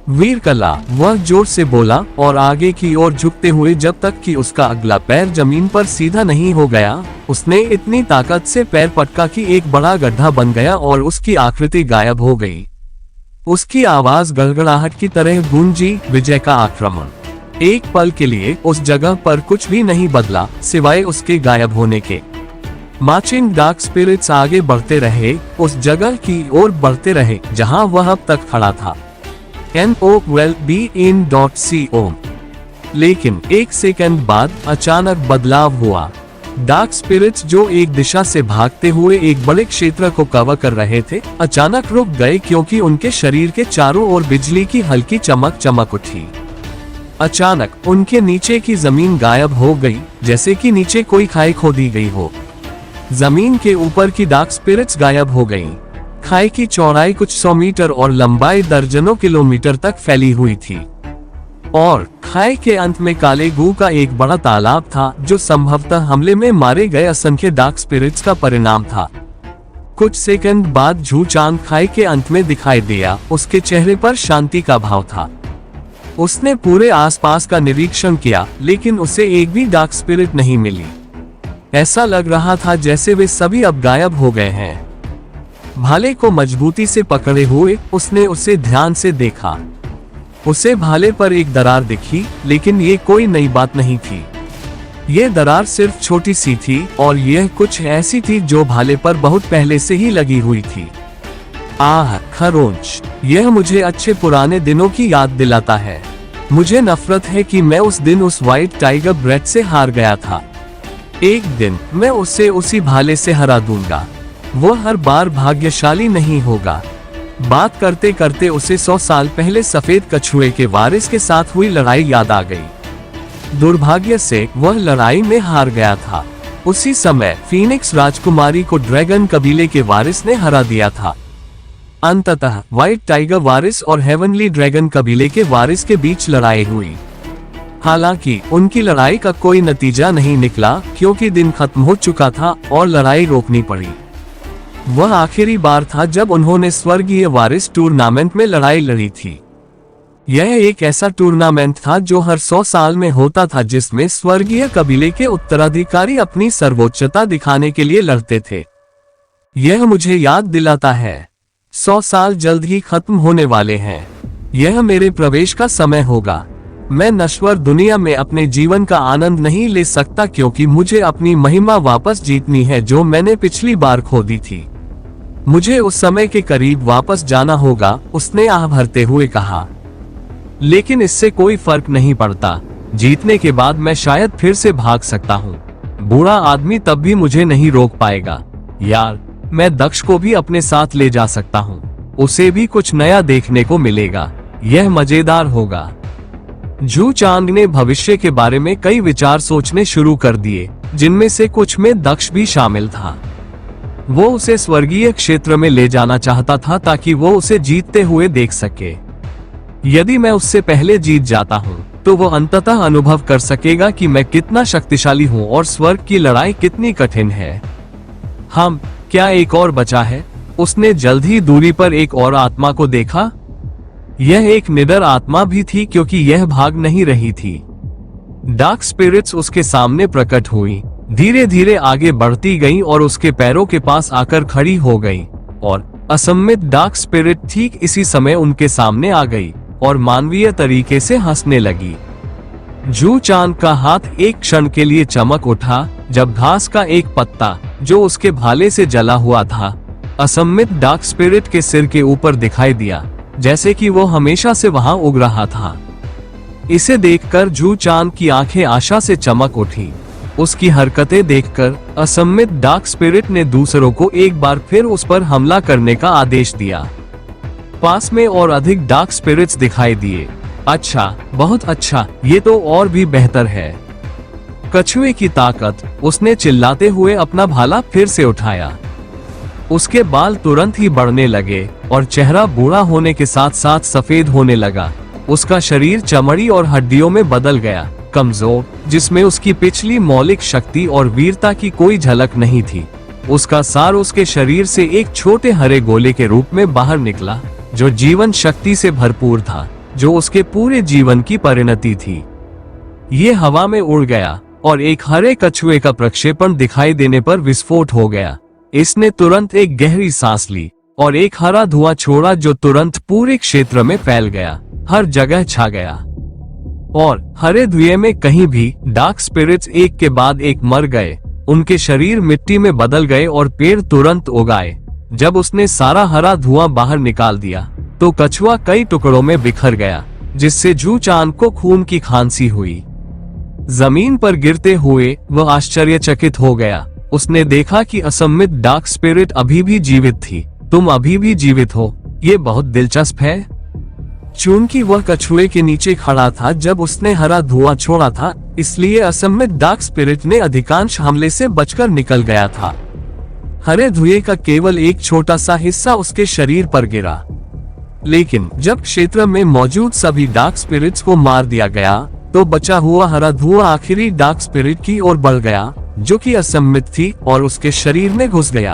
वीर कला, वह जोर से बोला और आगे की ओर झुकते हुए जब तक कि उसका अगला पैर जमीन पर सीधा नहीं हो गया। उसने इतनी ताकत से पैर पटका कि एक बड़ा गड्ढा बन गया और उसकी आकृति गायब हो गई। उसकी आवाज गड़गड़ाहट की तरह गूंजी, विजय का आक्रमण। एक पल के लिए उस जगह पर कुछ भी नहीं बदला सिवाय उसके गायब होने के। मार्चिंग डार्क स्पिरिट्स आगे बढ़ते रहे, उस जगह की ओर बढ़ते रहे जहां वह अब तक खड़ा था। NOWELLBEIN.CO। लेकिन एक सेकंड बाद अचानक बदलाव हुआ। डार्क स्पिरिट्स जो एक दिशा से भागते हुए एक बड़े क्षेत्र को कवर कर रहे थे, अचानक रुक गए क्योंकि उनके शरीर के चारों ओर बिजली की हल्की चमक उठी। अचानक उनके नीचे की जमीन गायब हो गई, जैसे कि नीचे कोई खाई खोदी गई हो। जमीन के ऊपर की डार्क स्पिरिट्स गायब हो गईं। खाई की चौड़ाई कुछ 100 मीटर और लंबाई दर्जनों किलोमीटर तक फैली हुई थी और खाई के अंत में काले गू का एक बड़ा तालाब था जो संभवतः हमले में मारे गए असंख्य डार्क स्पिरिट्स का परिणाम था। कुछ सेकंड बाद झू चांग खाई के अंत में दिखाई दिया। उसके चेहरे पर शांति का भाव था। उसने पूरे आसपास का निरीक्षण किया लेकिन उसे एक भी डार्क स्पिरिट नहीं मिली। ऐसा लग रहा था जैसे वे सभी अब गायब हो गए हैं। भाले को मजबूती से पकड़े हुए उसने उसे ध्यान से देखा। उसे भाले पर एक दरार दिखी, लेकिन ये कोई नई बात नहीं थी। ये दरार सिर्फ छोटी सी थी और यह कुछ ऐसी थी जो भाले पर बहुत पहले से ही लगी हुई थी। आह खरोंच, यह मुझे अच्छे पुराने दिनों की याद दिलाता है। मुझे नफरत है कि मैं उस दिन उस व्हाइट टाइगर ब्रेड से हार गया था। एक दिन मैं उसे उसी भाले से हरा दूंगा। वो हर बार भाग्यशाली नहीं होगा। बात करते करते उसे 100 साल पहले सफेद कछुए के वारिस के साथ हुई लड़ाई याद आ गई। दुर्भाग्य से वह लड़ाई में हार गया था। उसी समय फीनिक्स राजकुमारी को ड्रैगन कबीले के वारिस ने हरा दिया था। अंततः व्हाइट टाइगर वारिस और हेवनली ड्रैगन कबीले के वारिस के बीच लड़ाई हुई। हालांकि उनकी लड़ाई का कोई नतीजा नहीं निकला क्योंकि दिन खत्म हो चुका था और लड़ाई रोकनी पड़ी। वह आखिरी बार था जब उन्होंने स्वर्गीय वारिस टूर्नामेंट में लड़ाई लड़ी थी। यह एक ऐसा टूर्नामेंट था जो हर 100 साल में होता था जिसमें स्वर्गीय कबीले के उत्तराधिकारी अपनी सर्वोच्चता दिखाने के लिए लड़ते थे। यह मुझे याद दिलाता है 100 साल जल्द ही खत्म होने वाले हैं। यह मेरे प्रवेश का समय होगा। मैं नश्वर दुनिया में अपने जीवन का आनंद नहीं ले सकता क्योंकि मुझे अपनी महिमा वापस जीतनी है जो मैंने पिछली बार खो दी थी। मुझे उस समय के करीब वापस जाना होगा, उसने आह भरते हुए कहा। लेकिन इससे कोई फर्क नहीं पड़ता। जीतने के बाद मैं शायद फिर से भाग सकता हूँ। बूढ़ा आदमी तब भी मुझे नहीं रोक पाएगा। यार, मैं दक्ष को भी अपने साथ ले जा सकता हूँ। उसे भी कुछ नया देखने को मिलेगा। यह मजेदार होगा। झू चांग ने भविष्य के बारे में कई विचार सोचने शुरू कर दिए, जिनमें से कुछ में दक्ष भी शामिल था। वो उसे स्वर्गीय क्षेत्र में ले जाना चाहता था ताकि वो उसे जीतते हुए देख सके। यदि मैं उससे पहले जीत जाता हूँ तो वो अंततः अनुभव कर सकेगा कि मैं कितना शक्तिशाली हूँ और स्वर्ग की लड़ाई कितनी कठिन है। क्या एक और बचा है? उसने जल्द ही दूरी पर एक और आत्मा को देखा। यह एक निडर आत्मा भी थी क्योंकि यह भाग नहीं रही थी। डार्क स्पिरिट्स उसके सामने प्रकट हुई, धीरे धीरे आगे बढ़ती गईं और उसके पैरों के पास आकर खड़ी हो गईं और असम्मित डार्क स्पिरिट ठीक इसी समय उनके सामने आ गई और मानवीय तरीके से हंसने लगी। झू चांग का हाथ एक क्षण के लिए चमक उठा जब घास का एक पत्ता जो उसके भाले से जला हुआ था असम्मित डार्क स्पिरिट के सिर के ऊपर दिखाई दिया, जैसे कि वो हमेशा से वहां उग रहा था। इसे देखकर जू चांद की आंखें आशा से चमक उठी। उसकी हरकतें देखकर असम्मित डार्क स्पिरिट ने दूसरों को एक बार फिर उस पर हमला करने का आदेश दिया। पास में और अधिक डार्क स्पिरिट्स दिखाई दिए। अच्छा, बहुत अच्छा, ये तो और भी बेहतर है। कछुए की ताकत, उसने चिल्लाते हुए अपना भाला फिर से उठाया। उसके बाल तुरंत ही बढ़ने लगे और चेहरा बूढ़ा होने के साथ साथ सफेद होने लगा। उसका शरीर चमड़ी और हड्डियों में बदल गया, कमजोर, जिसमें उसकी पिछली मौलिक शक्ति और वीरता की कोई झलक नहीं थी। उसका सार उसके शरीर से एक छोटे हरे गोले के रूप में बाहर निकला, जो जीवन शक्ति से भरपूर था, जो उसके पूरे जीवन की परिणति थी। ये हवा में उड़ गया और एक हरे कछुए का प्रक्षेपण दिखाई देने पर विस्फोट हो गया। इसने तुरंत एक गहरी सांस ली और एक हरा धुआं छोड़ा, जो तुरंत पूरे क्षेत्र में फैल गया, हर जगह छा गया। और हरे धुएं में कहीं भी डार्क स्पिरिट्स एक के बाद एक मर गए। उनके शरीर मिट्टी में बदल गए और पेड़ तुरंत उगाए। जब उसने सारा हरा धुआं बाहर निकाल दिया तो कछुआ कई टुकड़ों में बिखर गया, जिससे जू चांद को खून की खांसी हुई। जमीन पर गिरते हुए वह आश्चर्यचकित हो गया। उसने देखा कि असम्मित डार्क स्पिरिट अभी भी जीवित थी। तुम अभी भी जीवित हो, ये बहुत दिलचस्प है। चूंकि वह कछुए के नीचे खड़ा था जब उसने हरा धुआं छोड़ा था, इसलिए असम्मित डार्क स्पिरिट ने अधिकांश हमले से बचकर निकल गया था। हरे धुएं का केवल एक छोटा सा हिस्सा उसके शरीर पर गिरा, लेकिन जब क्षेत्र में मौजूद सभी डार्क स्पिरिट्स को मार दिया गया तो बचा हुआ हरा धुआं आखिरी डार्क स्पिरिट की ओर बढ़ गया, जो कि असम्मित थी, और उसके शरीर में घुस गया।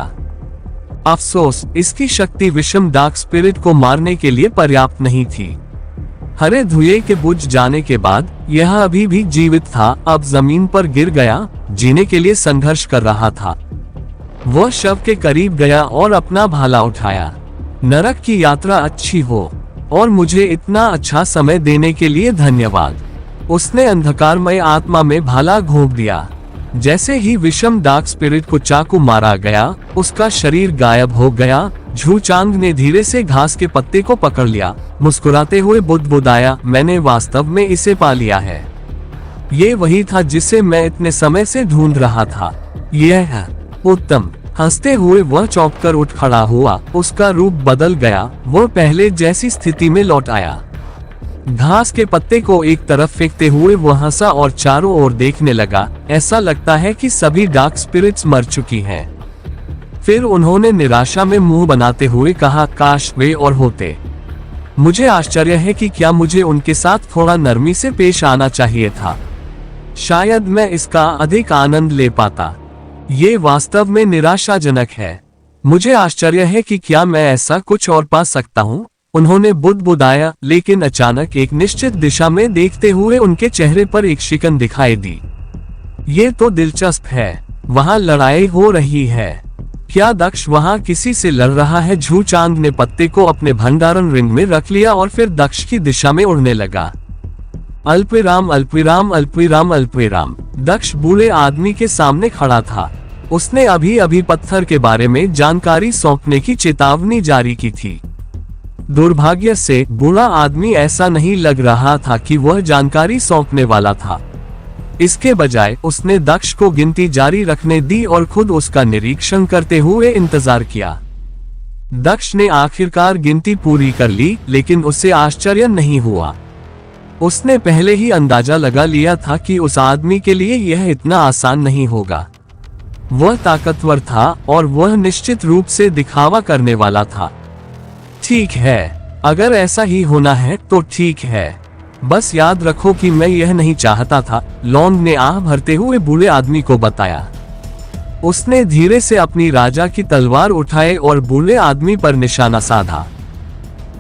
अफसोस, इसकी शक्ति विषम डार्क स्पिरिट को मारने के लिए पर्याप्त नहीं थी। हरे धुएं के बुझ जाने के बाद यह अभी भी जीवित था, अब जमीन पर गिर गया, जीने के लिए संघर्ष कर रहा था। वह शव के करीब गया और अपना भाला उठाया। नरक की यात्रा अच्छी हो और मुझे इतना अच्छा समय देने के लिए धन्यवाद। उसने अंधकारमय आत्मा में भाला घोंप दिया। जैसे ही विषम डार्क स्पिरिट को चाकू मारा गया, उसका शरीर गायब हो गया। जू चांद ने धीरे से घास के पत्ते को पकड़ लिया, मुस्कुराते हुए बुदबुदाया, मैंने वास्तव में इसे पा लिया है। ये वही था जिसे मैं इतने समय से ढूंढ रहा था। यह है उत्तम। हंसते हुए वह चौंककर उठ खड़ा हुआ। उसका रूप बदल गया, वह पहले जैसी स्थिति में लौट आया। घास के पत्ते को एक तरफ फेंकते हुए वह हंसा और चारों ओर देखने लगा। ऐसा लगता है कि सभी डार्क स्पिरिट्स मर चुकी हैं। फिर उन्होंने निराशा में मुंह बनाते हुए कहा, काश वे और होते। मुझे आश्चर्य है कि क्या मुझे उनके साथ थोड़ा नरमी से पेश आना चाहिए था। शायद मैं इसका अधिक आनंद ले पाता। ये वास्तव में निराशाजनक है। मुझे आश्चर्य है कि क्या मैं ऐसा कुछ और पा सकता हूँ। उन्होंने बुदबुदाया, लेकिन अचानक एक निश्चित दिशा में देखते हुए उनके चेहरे पर एक शिकन दिखाई दी। ये तो दिलचस्प है, वहाँ लड़ाई हो रही है। क्या दक्ष वहाँ किसी से लड़ रहा है? जू चांद ने पत्ते को अपने भंडारण रिंग में रख लिया और फिर दक्ष की दिशा में उड़ने लगा। अल्पविराम अल्पविराम अल्पविराम अल्पविराम। दक्ष बूढ़े आदमी के सामने खड़ा था। उसने अभी अभी पत्थर के बारे में जानकारी सौंपने की चेतावनी जारी की थी। दुर्भाग्य से बूढ़ा आदमी ऐसा नहीं लग रहा था कि वह जानकारी सौंपने वाला था। इसके बजाय उसने दक्ष को गिनती जारी रखने दी और खुद उसका निरीक्षण करते हुए इंतजार किया। दक्ष ने आखिरकार गिनती पूरी कर ली, लेकिन उसे आश्चर्य नहीं हुआ। उसने पहले ही अंदाजा लगा लिया था कि उस आदमी के लिए यह इतना आसान नहीं होगा। वह ताकतवर था और वह निश्चित रूप से दिखावा करने वाला था। ठीक है, अगर ऐसा ही होना है तो ठीक है। बस याद रखो कि मैं यह नहीं चाहता था, लॉन्ग ने आह भरते हुए बूढ़े आदमी को बताया। उसने धीरे से अपनी राजा की तलवार उठाए और बूढ़े आदमी पर निशाना साधा।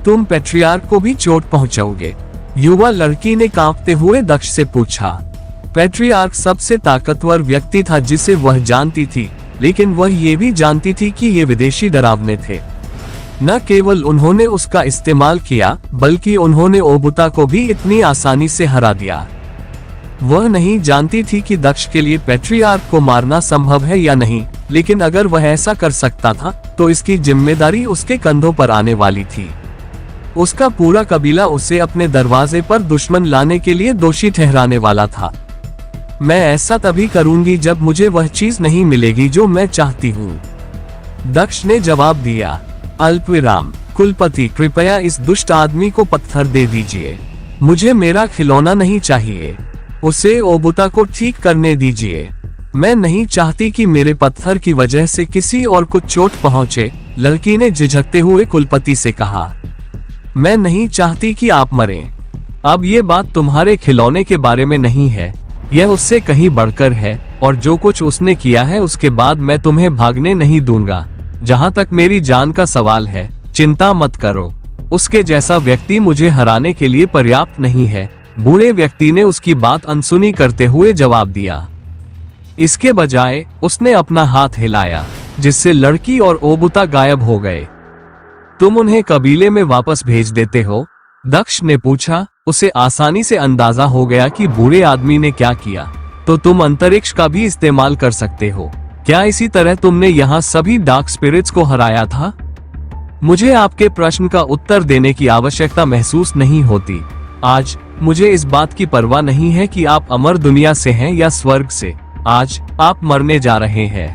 तुम पैट्रियार्क को भी चोट पहुंचाओगे? युवा लड़की ने कांपते हुए दक्ष से पूछा। पैट्रियार्क सबसे ताकतवर व्यक्ति था जिसे वह जानती थी, लेकिन वह ये भी जानती थी कि ये विदेशी डरावने थे। न केवल उन्होंने उसका इस्तेमाल किया, बल्कि उन्होंने ओबुता को भी इतनी आसानी से हरा दिया। वह नहीं जानती थी कि दक्ष के लिए पैट्रियार्क को मारना संभव है या नहीं, लेकिन अगर वह ऐसा कर सकता था तो इसकी जिम्मेदारी उसके कंधों पर आने वाली थी। उसका पूरा कबीला उसे अपने दरवाजे पर दुश्मन लाने के लिए दोषी ठहराने वाला था। मैं ऐसा तभी करूंगी जब मुझे वह चीज नहीं मिलेगी जो मैं चाहती हूँ, दक्ष ने जवाब दिया। अल्पविराम। कुलपति, कृपया इस दुष्ट आदमी को पत्थर दे दीजिए। मुझे मेरा खिलौना नहीं चाहिए। उसे ओबुता को ठीक करने दीजिए। मैं नहीं चाहती कि मेरे पत्थर की वजह से किसी और को चोट पहुंचे, लड़की ने झिझकते हुए कुलपति से कहा। मैं नहीं चाहती कि आप मरें। अब ये बात तुम्हारे खिलौने के बारे में नहीं है, यह उससे कहीं बढ़कर है, और जो कुछ उसने किया है उसके बाद मैं तुम्हें भागने नहीं दूंगा। जहां तक मेरी जान का सवाल है, चिंता मत करो। उसके जैसा व्यक्ति मुझे हराने के लिए पर्याप्त नहीं है, बूढ़े व्यक्ति ने उसकी बात अनसुनी करते हुए जवाब दिया। इसके बजाय उसने अपना हाथ हिलाया, जिससे लड़की और ओबुता गायब हो गए। तुम उन्हें कबीले में वापस भेज देते हो? दक्ष ने पूछा। उसे आसानी से अंदाजा हो गया कि बूढ़े आदमी ने क्या किया। तो तुम अंतरिक्ष का भी इस्तेमाल कर सकते हो। क्या इसी तरह तुमने यहाँ सभी डार्क स्पिरिट्स को हराया था? मुझे आपके प्रश्न का उत्तर देने की आवश्यकता महसूस नहीं होती। आज मुझे इस बात की परवाह नहीं है कि आप अमर दुनिया से हैं या स्वर्ग से। आज आप मरने जा रहे हैं।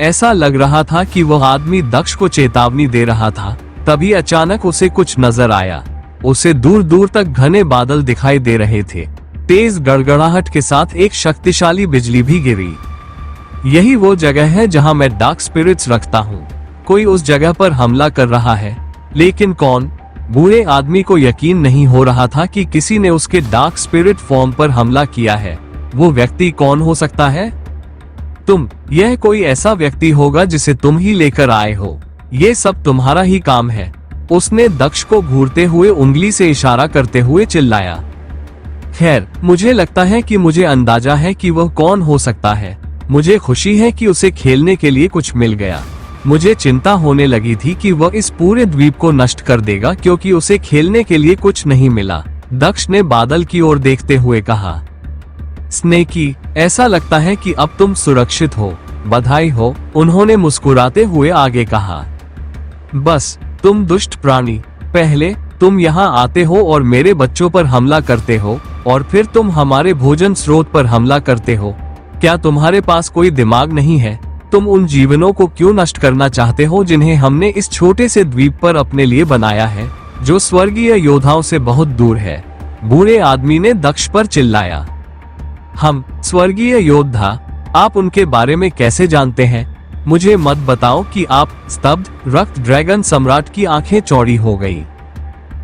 ऐसा लग रहा था कि वह आदमी दक्ष को चेतावनी दे रहा था। तभी अचानक उसे कुछ नजर आया। उसे दूर दूर तक घने बादल दिखाई दे रहे थे। तेज गड़गड़ाहट के साथ एक शक्तिशाली बिजली भी गिरी। यही वो जगह है जहां मैं डार्क स्पिरिट्स रखता हूं। कोई उस जगह पर हमला कर रहा है, लेकिन कौन? बूढ़े आदमी को यकीन नहीं हो रहा था कि किसी ने उसके डार्क स्पिरिट फॉर्म पर हमला किया है। वो व्यक्ति कौन हो सकता है? यह कोई ऐसा व्यक्ति होगा जिसे तुम ही लेकर आए हो। ये सब तुम्हारा ही काम है। उसने दक्ष को घूरते हुए उंगली से इशारा करते हुए चिल्लाया। खैर, मुझे लगता है कि मुझे अंदाजा है कि वह कौन हो सकता है। मुझे खुशी है कि उसे खेलने के लिए कुछ मिल गया। मुझे चिंता होने लगी थी कि वह इस पूरे द्वीप को नष्ट कर देगा क्योंकि उसे खेलने के लिए कुछ नहीं मिला। दक्ष ने बादल की ओर देखते हुए कहा। स्नेकी, ऐसा लगता है कि अब तुम सुरक्षित हो। बधाई हो, उन्होंने मुस्कुराते हुए आगे कहा। बस, तुम दुष्ट प्राणी। पहले तुम यहाँ आते हो और मेरे बच्चों पर हमला करते हो, और फिर तुम हमारे भोजन स्रोत पर हमला करते हो। क्या तुम्हारे पास कोई दिमाग नहीं है? तुम उन जीवनों को क्यों नष्ट करना चाहते हो जिन्हें हमने इस छोटे से द्वीप पर अपने लिए बनाया है, जो स्वर्गीय योद्धाओं से बहुत दूर है? बूढ़े आदमी ने दक्ष पर चिल्लाया। हम स्वर्गीय योद्धा? आप उनके बारे में कैसे जानते हैं? मुझे मत बताओ कि आप स्तब्ध। रक्त ड्रैगन सम्राट की आंखें चौड़ी हो गई।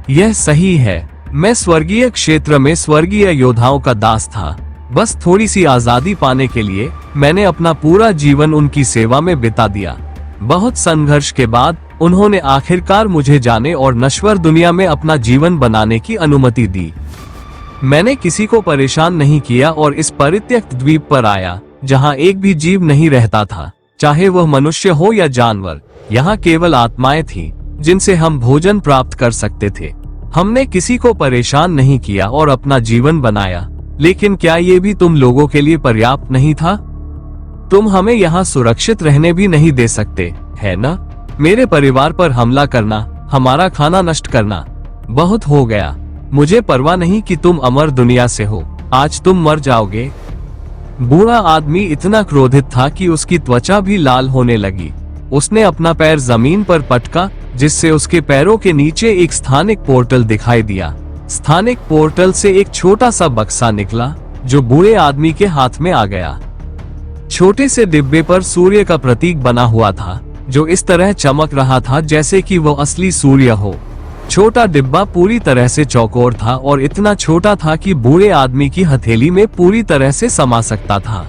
यह सही है, मैं स्वर्गीय क्षेत्र में स्वर्गीय योद्धाओं का दास था। बस थोड़ी सी आजादी पाने के लिए मैंने अपना पूरा जीवन उनकी सेवा में बिता दिया। बहुत संघर्ष के बाद उन्होंने आखिरकार मुझे जाने और नश्वर दुनिया में अपना जीवन बनाने की अनुमति दी। मैंने किसी को परेशान नहीं किया और इस परित्यक्त द्वीप पर आया जहां एक भी जीव नहीं रहता था, चाहे वह मनुष्य हो या जानवर। यहाँ केवल आत्माएं थीं जिनसे हम भोजन प्राप्त कर सकते थे। हमने किसी को परेशान नहीं किया और अपना जीवन बनाया। लेकिन क्या ये भी तुम लोगों के लिए पर्याप्त नहीं था? तुम हमें यहाँ सुरक्षित रहने भी नहीं दे सकते, है ना? मेरे परिवार पर हमला करना, हमारा खाना नष्ट करना, बहुत हो गया। मुझे परवाह नहीं कि तुम अमर दुनिया से हो। आज तुम मर जाओगे। बूढ़ा आदमी इतना क्रोधित था कि उसकी त्वचा भी लाल होने लगी। उसने अपना पैर जमीन पर पटका, जिससे उसके पैरों के नीचे एक स्थानिक पोर्टल दिखाई दिया। स्थानिक पोर्टल से एक छोटा सा बक्सा निकला, जो बूढ़े आदमी के हाथ में आ गया। छोटे से डिब्बे पर सूर्य का प्रतीक बना हुआ था, जो इस तरह चमक रहा था जैसे कि वो असली सूर्य हो। छोटा डिब्बा पूरी तरह से चौकोर था और इतना छोटा था कि बूढ़े आदमी की हथेली में पूरी तरह से समा सकता था।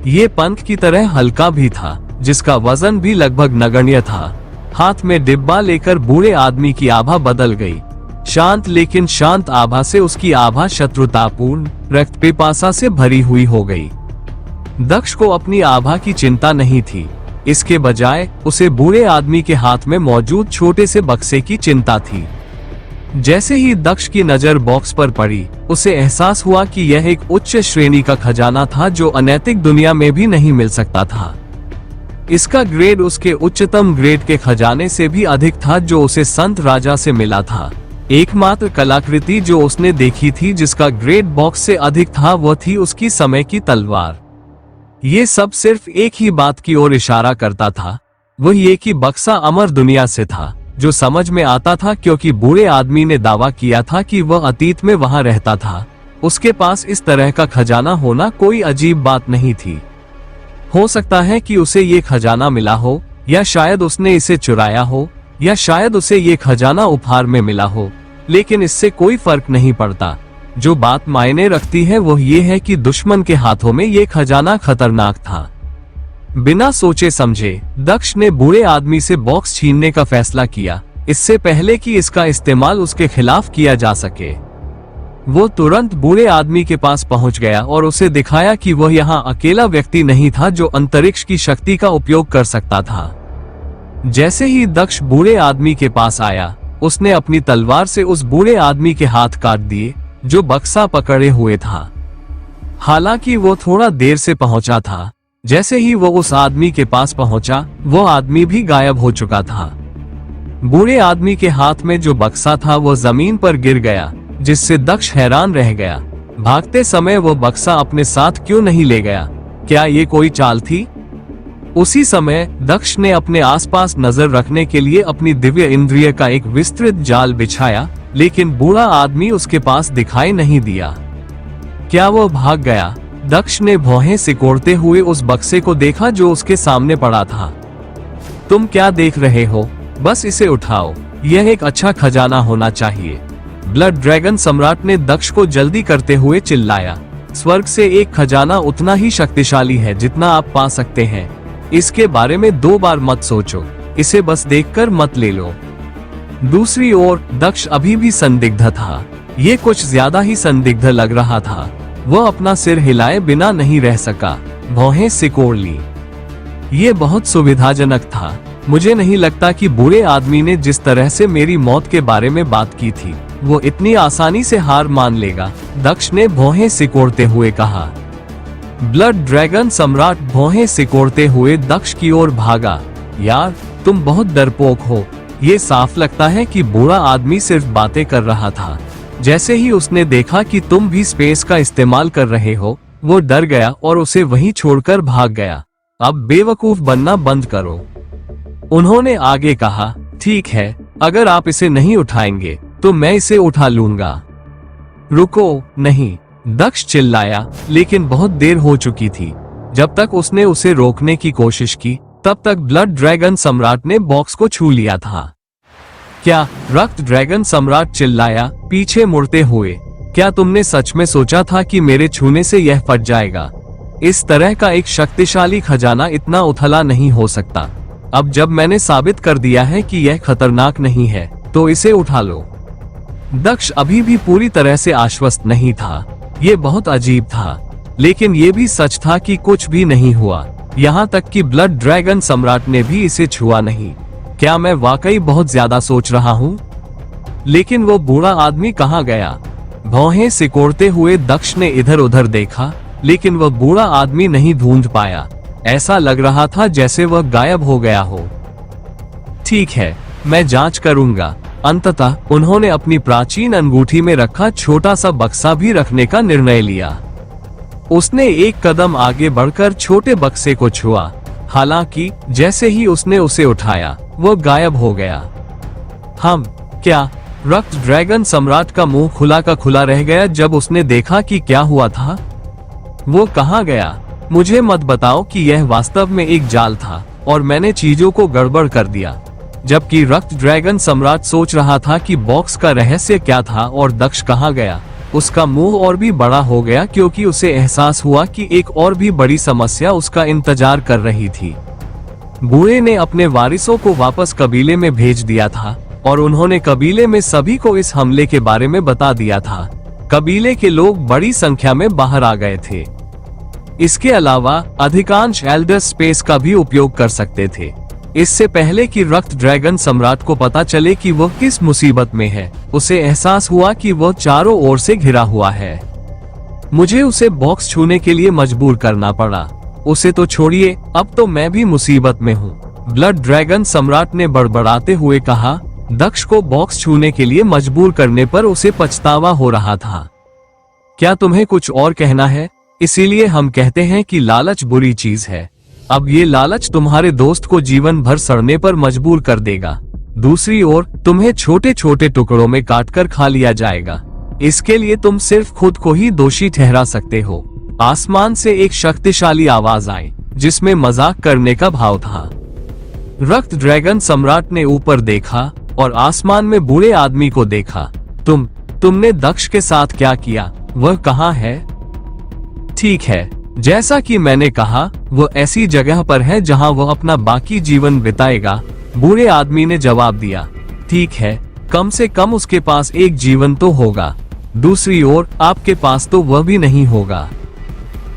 ये पंख की तरह हल्का भी था, जिसका वजन भी लगभग नगण्य था। हाथ में डिब्बा लेकर बूढ़े आदमी की आभा बदल गई। शांत लेकिन शांत आभा से उसकी आभा शत्रुतापूर्ण, रक्त पिपासा से भरी हुई हो गई। दक्ष को अपनी आभा की चिंता नहीं थी। इसके बजाय उसे बूढ़े आदमी के हाथ में मौजूद छोटे से बक्से की चिंता थी। जैसे ही दक्ष की नजर बॉक्स पर पड़ी, उसे एहसास हुआ कि यह एक उच्च श्रेणी का खजाना था जो अनैतिक दुनिया में भी नहीं मिल सकता था। इसका ग्रेड उसके उच्चतम ग्रेड के खजाने से भी अधिक था जो उसे संत राजा से मिला था। एकमात्र कलाकृति जो उसने देखी थी जिसका ग्रेड बॉक्स से अधिक था वह थी उसकी समय की तलवार। ये सब सिर्फ एक ही बात की ओर इशारा करता था, वह ये कि बक्सा अमर दुनिया से था, जो समझ में आता था क्योंकि बूढ़े आदमी ने दावा किया था कि वह अतीत में वहां रहता था। उसके पास इस तरह का खजाना होना कोई अजीब बात नहीं थी। हो सकता है कि उसे ये खजाना मिला हो, या शायद उसने इसे चुराया हो, या शायद उसे ये खजाना उपहार में मिला हो, लेकिन इससे कोई फर्क नहीं पड़ता। जो बात मायने रखती है वह ये है कि दुश्मन के हाथों में ये खजाना खतरनाक था। बिना सोचे समझे दक्ष ने बूढ़े आदमी से बॉक्स छीनने का फैसला किया, इससे पहले कि इसका इस्तेमाल उसके खिलाफ किया जा सके। वो तुरंत बूढ़े आदमी के पास पहुंच गया और उसे दिखाया कि वह यहाँ अकेला व्यक्ति नहीं था जो अंतरिक्ष की शक्ति का उपयोग कर सकता था। जैसे ही दक्ष बूढ़े आदमी के पास आया, उसने अपनी तलवार से उस बूढ़े आदमी के हाथ काट दिए जो बक्सा पकड़े हुए था। हालांकि वो थोड़ा देर से पहुंचा था। जैसे ही वो उस आदमी के पास पहुंचा, वो आदमी भी गायब हो चुका था। बूढ़े आदमी के हाथ में जो बक्सा था वो जमीन पर गिर गया, जिससे दक्ष हैरान रह गया। भागते समय वो बक्सा अपने साथ क्यों नहीं ले गया? क्या ये कोई चाल थी? उसी समय दक्ष ने अपने आसपास नजर रखने के लिए अपनी दिव्य इंद्रिय का एक विस्तृत जाल बिछाया, लेकिन बूढ़ा आदमी उसके पास दिखाई नहीं दिया। क्या वो भाग गया? दक्ष ने भौहें सिकोड़ते हुए उस बक्से को देखा जो उसके सामने पड़ा था। तुम क्या देख रहे हो? बस इसे उठाओ, यह एक अच्छा खजाना होना चाहिए। ब्लड ड्रैगन सम्राट ने दक्ष को जल्दी करते हुए चिल्लाया। स्वर्ग से एक खजाना उतना ही शक्तिशाली है जितना आप पा सकते हैं। इसके बारे में 2 बार मत सोचो, इसे बस देखकर मत ले लो। दूसरी ओर दक्ष अभी भी संदिग्ध था। ये कुछ ज्यादा ही संदिग्ध लग रहा था। वह अपना सिर हिलाए बिना नहीं रह सका, भौहें सिकोड़ ली। ये बहुत सुविधाजनक था। मुझे नहीं लगता कि बूढ़े आदमी ने जिस तरह से मेरी मौत के बारे में बात की थी, वो इतनी आसानी से हार मान लेगा, दक्ष ने भौहें सिकोड़ते हुए कहा। ब्लड ड्रैगन सम्राट भौहें सिकोड़ते हुए दक्ष की ओर भागा। यार, तुम बहुत डरपोक हो। ये साफ लगता है कि बूढ़ा आदमी सिर्फ बातें कर रहा था। जैसे ही उसने देखा कि तुम भी स्पेस का इस्तेमाल कर रहे हो, वो डर गया और उसे वहीं छोड़कर भाग गया। अब बेवकूफ बनना बंद करो। उन्होंने आगे कहा, ठीक है, अगर आप इसे नहीं उठाएंगे तो मैं इसे उठा लूंगा। रुको, नहीं, दक्ष चिल्लाया, लेकिन बहुत देर हो चुकी थी। जब तक उसने उसे रोकने की कोशिश की, तब तक ब्लड ड्रैगन सम्राट ने बॉक्स को छू लिया था। क्या? रक्त ड्रैगन सम्राट चिल्लाया, पीछे मुड़ते हुए। क्या तुमने सच में सोचा था कि मेरे छूने से यह फट जाएगा? इस तरह का एक शक्तिशाली खजाना इतना उथला नहीं हो सकता। अब जब मैंने साबित कर दिया है कि यह खतरनाक नहीं है, तो इसे उठा लो। दक्ष अभी भी पूरी तरह से आश्वस्त नहीं था। ये बहुत अजीब था, लेकिन ये भी सच था कि कुछ भी नहीं हुआ। यहाँ तक कि ब्लड ड्रैगन सम्राट ने भी इसे छुआ नहीं। क्या मैं वाकई बहुत ज्यादा सोच रहा हूँ? लेकिन वो बूढ़ा आदमी कहाँ गया? भौहें सिकोड़ते हुए दक्ष ने इधर उधर देखा, लेकिन वह बूढ़ा आदमी नहीं ढूंढ पाया। ऐसा लग रहा था जैसे वह गायब हो गया हो। ठीक है, मैं जांच करूंगा। अंततः उन्होंने अपनी प्राचीन अंगूठी में रखा छोटा सा बक्सा भी रखने का निर्णय लिया। उसने एक कदम आगे बढ़कर छोटे बक्से को छुआ। हालांकि जैसे ही उसने उसे उठाया, वो गायब हो गया। क्या? रक्त ड्रैगन सम्राट का मुंह खुला का खुला रह गया जब उसने देखा कि क्या हुआ था। वो कहाँ गया? मुझे मत बताओ कि यह वास्तव में एक जाल था और मैंने चीजों को गड़बड़ कर दिया। जबकि रक्त ड्रैगन सम्राट सोच रहा था कि बॉक्स का रहस्य क्या था और दक्ष कहाँ गया। उसका मुंह और भी बड़ा हो गया क्योंकि उसे एहसास हुआ कि एक और भी बड़ी समस्या उसका इंतजार कर रही थी। बूढ़े ने अपने वारिसों को वापस कबीले में भेज दिया था और उन्होंने कबीले में सभी को इस हमले के बारे में बता दिया था। कबीले के लोग बड़ी संख्या में बाहर आ गए थे। इसके अलावा अधिकांश एल्डर स्पेस का भी उपयोग कर सकते थे। इससे पहले कि रक्त ड्रैगन सम्राट को पता चले कि वह किस मुसीबत में है, उसे एहसास हुआ कि वह चारों ओर से घिरा हुआ है। मुझे उसे बॉक्स छूने के लिए मजबूर करना पड़ा। उसे तो छोड़िए, अब तो मैं भी मुसीबत में हूँ, ब्लड ड्रैगन सम्राट ने बड़बड़ाते हुए कहा। दक्ष को बॉक्स छूने के लिए मजबूर करने पर उसे पछतावा हो रहा था। क्या तुम्हें कुछ और कहना है? इसीलिए हम कहते हैं कि लालच बुरी चीज है। अब ये लालच तुम्हारे दोस्त को जीवन भर सड़ने पर मजबूर कर देगा। दूसरी ओर तुम्हें छोटे छोटे टुकड़ों में काटकर खा लिया जाएगा। इसके लिए तुम सिर्फ खुद को ही दोषी ठहरा सकते हो। आसमान से एक शक्तिशाली आवाज आई, जिसमें मजाक करने का भाव था। रक्त ड्रैगन सम्राट ने ऊपर देखा और आसमान में बूढ़े आदमी को देखा। तुमने दक्ष के साथ क्या किया? वह कहाँ है? ठीक है, जैसा कि मैंने कहा, वह ऐसी जगह पर है जहां वह अपना बाकी जीवन बिताएगा, बूढ़े आदमी ने जवाब दिया। ठीक है, कम से कम उसके पास एक जीवन तो होगा। दूसरी ओर आपके पास तो वह भी नहीं होगा।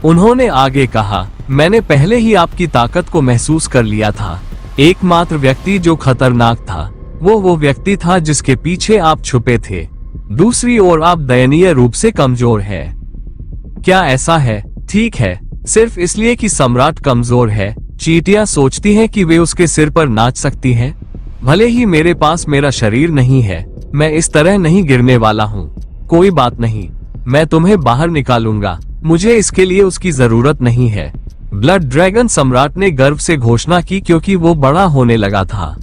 उन्होंने आगे कहा, मैंने पहले ही आपकी ताकत को महसूस कर लिया था। एकमात्र व्यक्ति जो खतरनाक था, वो व्यक्ति था जिसके पीछे आप छुपे थे। दूसरी ओर आप दयनीय रूप से कमजोर हैं। क्या ऐसा है? ठीक है, सिर्फ इसलिए कि सम्राट कमजोर है, चींटियां सोचती हैं कि वे उसके सिर पर नाच सकती हैं। भले ही मेरे पास मेरा शरीर नहीं है, मैं इस तरह नहीं गिरने वाला हूँ। कोई बात नहीं, मैं तुम्हें बाहर निकालूंगा। मुझे इसके लिए उसकी जरूरत नहीं है, ब्लड ड्रैगन सम्राट ने गर्व से घोषणा की, क्योंकि वो बड़ा होने लगा था।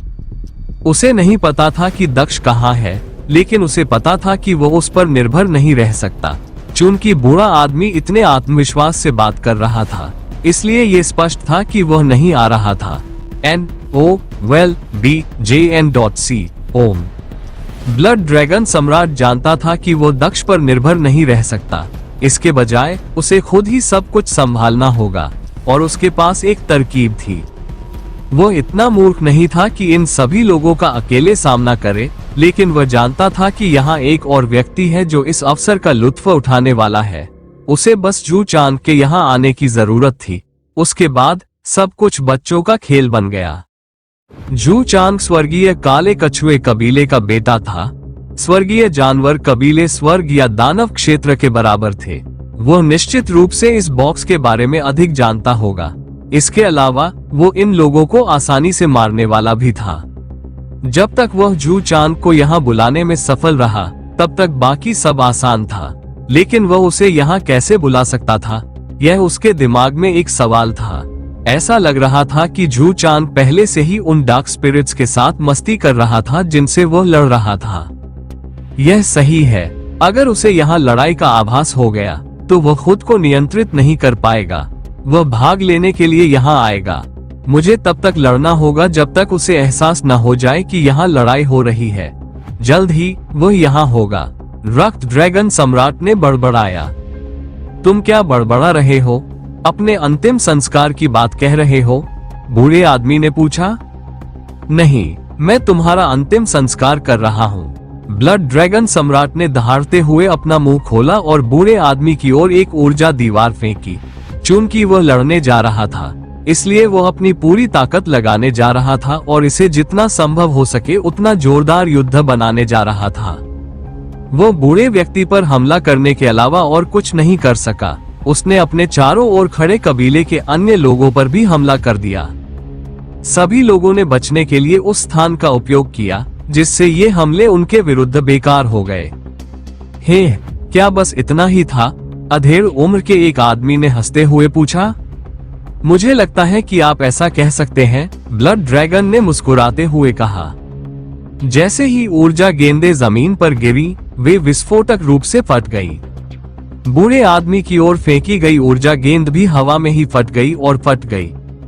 उसे नहीं पता था कि दक्ष कहाँ है, लेकिन उसे पता था कि वो उस पर निर्भर नहीं रह सकता। चूंकि बूढ़ा आदमी इतने आत्मविश्वास से बात कर रहा था, इसलिए ये स्पष्ट था कि वह नहीं आ रहा था। NOLBJN.C ओम। ब्लड ड्रैगन सम्राट जानता था कि वो दक्ष पर निर्भर नहीं रह सकता। इसके बजाय उसे खुद ही सब कुछ संभालना होगा, और उसके पास एक तरकीब थी। वो इतना मूर्ख नहीं था कि इन सभी लोगों का अकेले सामना करे, लेकिन वह जानता था कि यहाँ एक और व्यक्ति है जो इस अवसर का लुत्फ उठाने वाला है। उसे बस जू चांग के यहाँ आने की जरूरत थी। उसके बाद सब कुछ बच्चों का खेल बन गया। जू चांग स्वर्गीय काले कछुए कबीले का बेटा था। स्वर्गीय जानवर कबीले स्वर्ग या दानव क्षेत्र के बराबर थे। वह निश्चित रूप से इस बॉक्स के बारे में अधिक जानता होगा। इसके अलावा वो इन लोगों को आसानी से मारने वाला भी था। जब तक वह जू चांग को यहाँ बुलाने में सफल रहा, तब तक बाकी सब आसान था। लेकिन वह उसे यहाँ कैसे बुला सकता था, यह उसके दिमाग में एक सवाल था। ऐसा लग रहा था कि जू चांग पहले से ही उन डार्क स्पिरिट्स के साथ मस्ती कर रहा था जिनसे वह लड़ रहा था। यह सही है, अगर उसे यहाँ लड़ाई का आभास हो गया तो वह खुद को नियंत्रित नहीं कर पाएगा। वह भाग लेने के लिए यहाँ आएगा। मुझे तब तक लड़ना होगा जब तक उसे एहसास न हो जाए कि यहाँ लड़ाई हो रही है। जल्द ही वह यहाँ होगा। रक्त ड्रैगन सम्राट ने बड़बड़ाया। तुम क्या बड़बड़ा रहे हो? अपने अंतिम संस्कार की बात कह रहे हो? बूढ़े आदमी ने पूछा। नहीं, मैं तुम्हारा अंतिम संस्कार कर रहा हूँ। ब्लड ड्रैगन सम्राट ने दहाड़ते हुए अपना मुंह खोला और बूढ़े आदमी की ओर एक ऊर्जा दीवार फेंकी। चूंकि वह लड़ने जा रहा था, इसलिए वह अपनी पूरी ताकत लगाने जा रहा था और इसे जितना संभव हो सके उतना जोरदार युद्ध बनाने जा रहा था। वह बूढ़े व्यक्ति पर हमला करने के अलावा और कुछ नहीं कर सका। उसने अपने चारों ओर खड़े कबीले के अन्य लोगों पर भी हमला कर दिया। सभी लोगों ने बचने के लिए उस स्थान का उपयोग किया, जिससे ये हमले उनके विरुद्ध बेकार हो गए। हे, क्या बस इतना ही था? अधेड़ उम्र के एक आदमी ने हंसते हुए पूछा। मुझे लगता है कि आप ऐसा कह सकते हैं, ब्लड ड्रैगन ने मुस्कुराते हुए कहा। जैसे ही ऊर्जा गेंदें जमीन पर गिरी, वे विस्फोटक रूप से फट गई। बूढ़े आदमी की ओर फेंकी गई ऊर्जा गेंद भी हवा में ही फट गई और फट गई।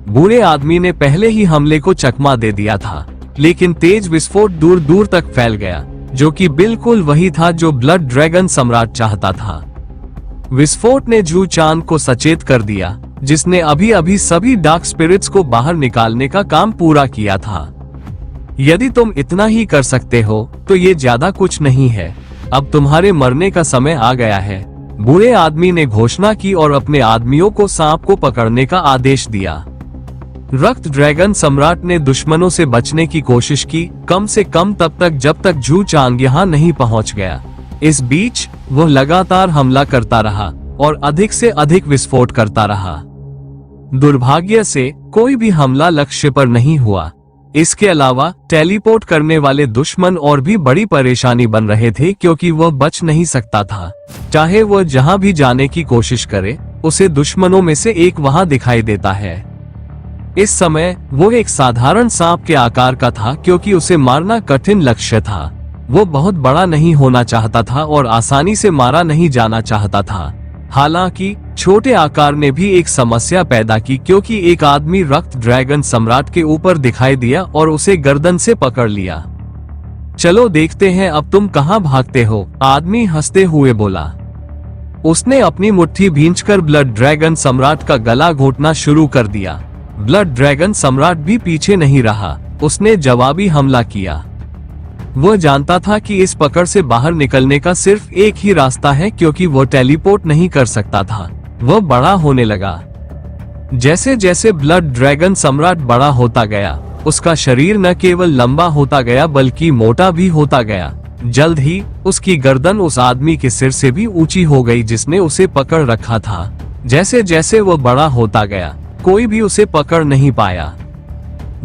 बूढ़े आदमी ने पहले ही हमले को चकमा दे दिया था, लेकिन तेज विस्फोट दूर दूर तक फैल गया, जो कि बिल्कुल वही था जो ब्लड ड्रैगन सम्राट चाहता था। विस्फोट ने जू चांग को सचेत कर दिया, जिसने अभी अभी सभी डार्क स्पिरिट्स को बाहर निकालने का काम पूरा किया था। यदि तुम इतना ही कर सकते हो तो ये ज्यादा कुछ नहीं है। अब तुम्हारे मरने का समय आ गया है। बूढ़े आदमी ने घोषणा की और अपने आदमियों को सांप को पकड़ने का आदेश दिया। रक्त ड्रैगन सम्राट ने दुश्मनों से बचने की कोशिश की, कम से कम तब तक जब तक जू चांग यहाँ नहीं पहुँच गया। इस बीच वह लगातार हमला करता रहा और अधिक से अधिक विस्फोट करता रहा। दुर्भाग्य से कोई भी हमला लक्ष्य पर नहीं हुआ। इसके अलावा टेलीपोर्ट करने वाले दुश्मन और भी बड़ी परेशानी बन रहे थे, क्योंकि वह बच नहीं सकता था। चाहे वह जहां भी जाने की कोशिश करे, उसे दुश्मनों में से एक वहां दिखाई देता है। इस समय वो एक साधारण सांप के आकार का था, क्योंकि उसे मारना कठिन लक्ष्य था। वो बहुत बड़ा नहीं होना चाहता था और आसानी से मारा नहीं जाना चाहता था। हालांकि छोटे आकार ने भी एक समस्या पैदा की, क्योंकि एक आदमी रक्त ड्रैगन सम्राट के ऊपर दिखाई दिया और उसे गर्दन से पकड़ लिया। चलो देखते हैं अब तुम कहां भागते हो, आदमी हंसते हुए बोला। उसने अपनी मुट्ठी भींचकर ब्लड ड्रैगन सम्राट का गला घोटना शुरू कर दिया। ब्लड ड्रैगन सम्राट भी पीछे नहीं रहा, उसने जवाबी हमला किया। वह जानता था कि इस पकड़ से बाहर निकलने का सिर्फ एक ही रास्ता है, क्योंकि वह टेलीपोर्ट नहीं कर सकता था। वह बड़ा होने लगा। जैसे जैसे ब्लड ड्रैगन सम्राट बड़ा होता गया, उसका शरीर न केवल लंबा होता गया बल्कि मोटा भी होता गया। जल्द ही उसकी गर्दन उस आदमी के सिर से भी ऊंची हो गई जिसने उसे पकड़ रखा था। जैसे जैसे वह बड़ा होता गया, कोई भी उसे पकड़ नहीं पाया।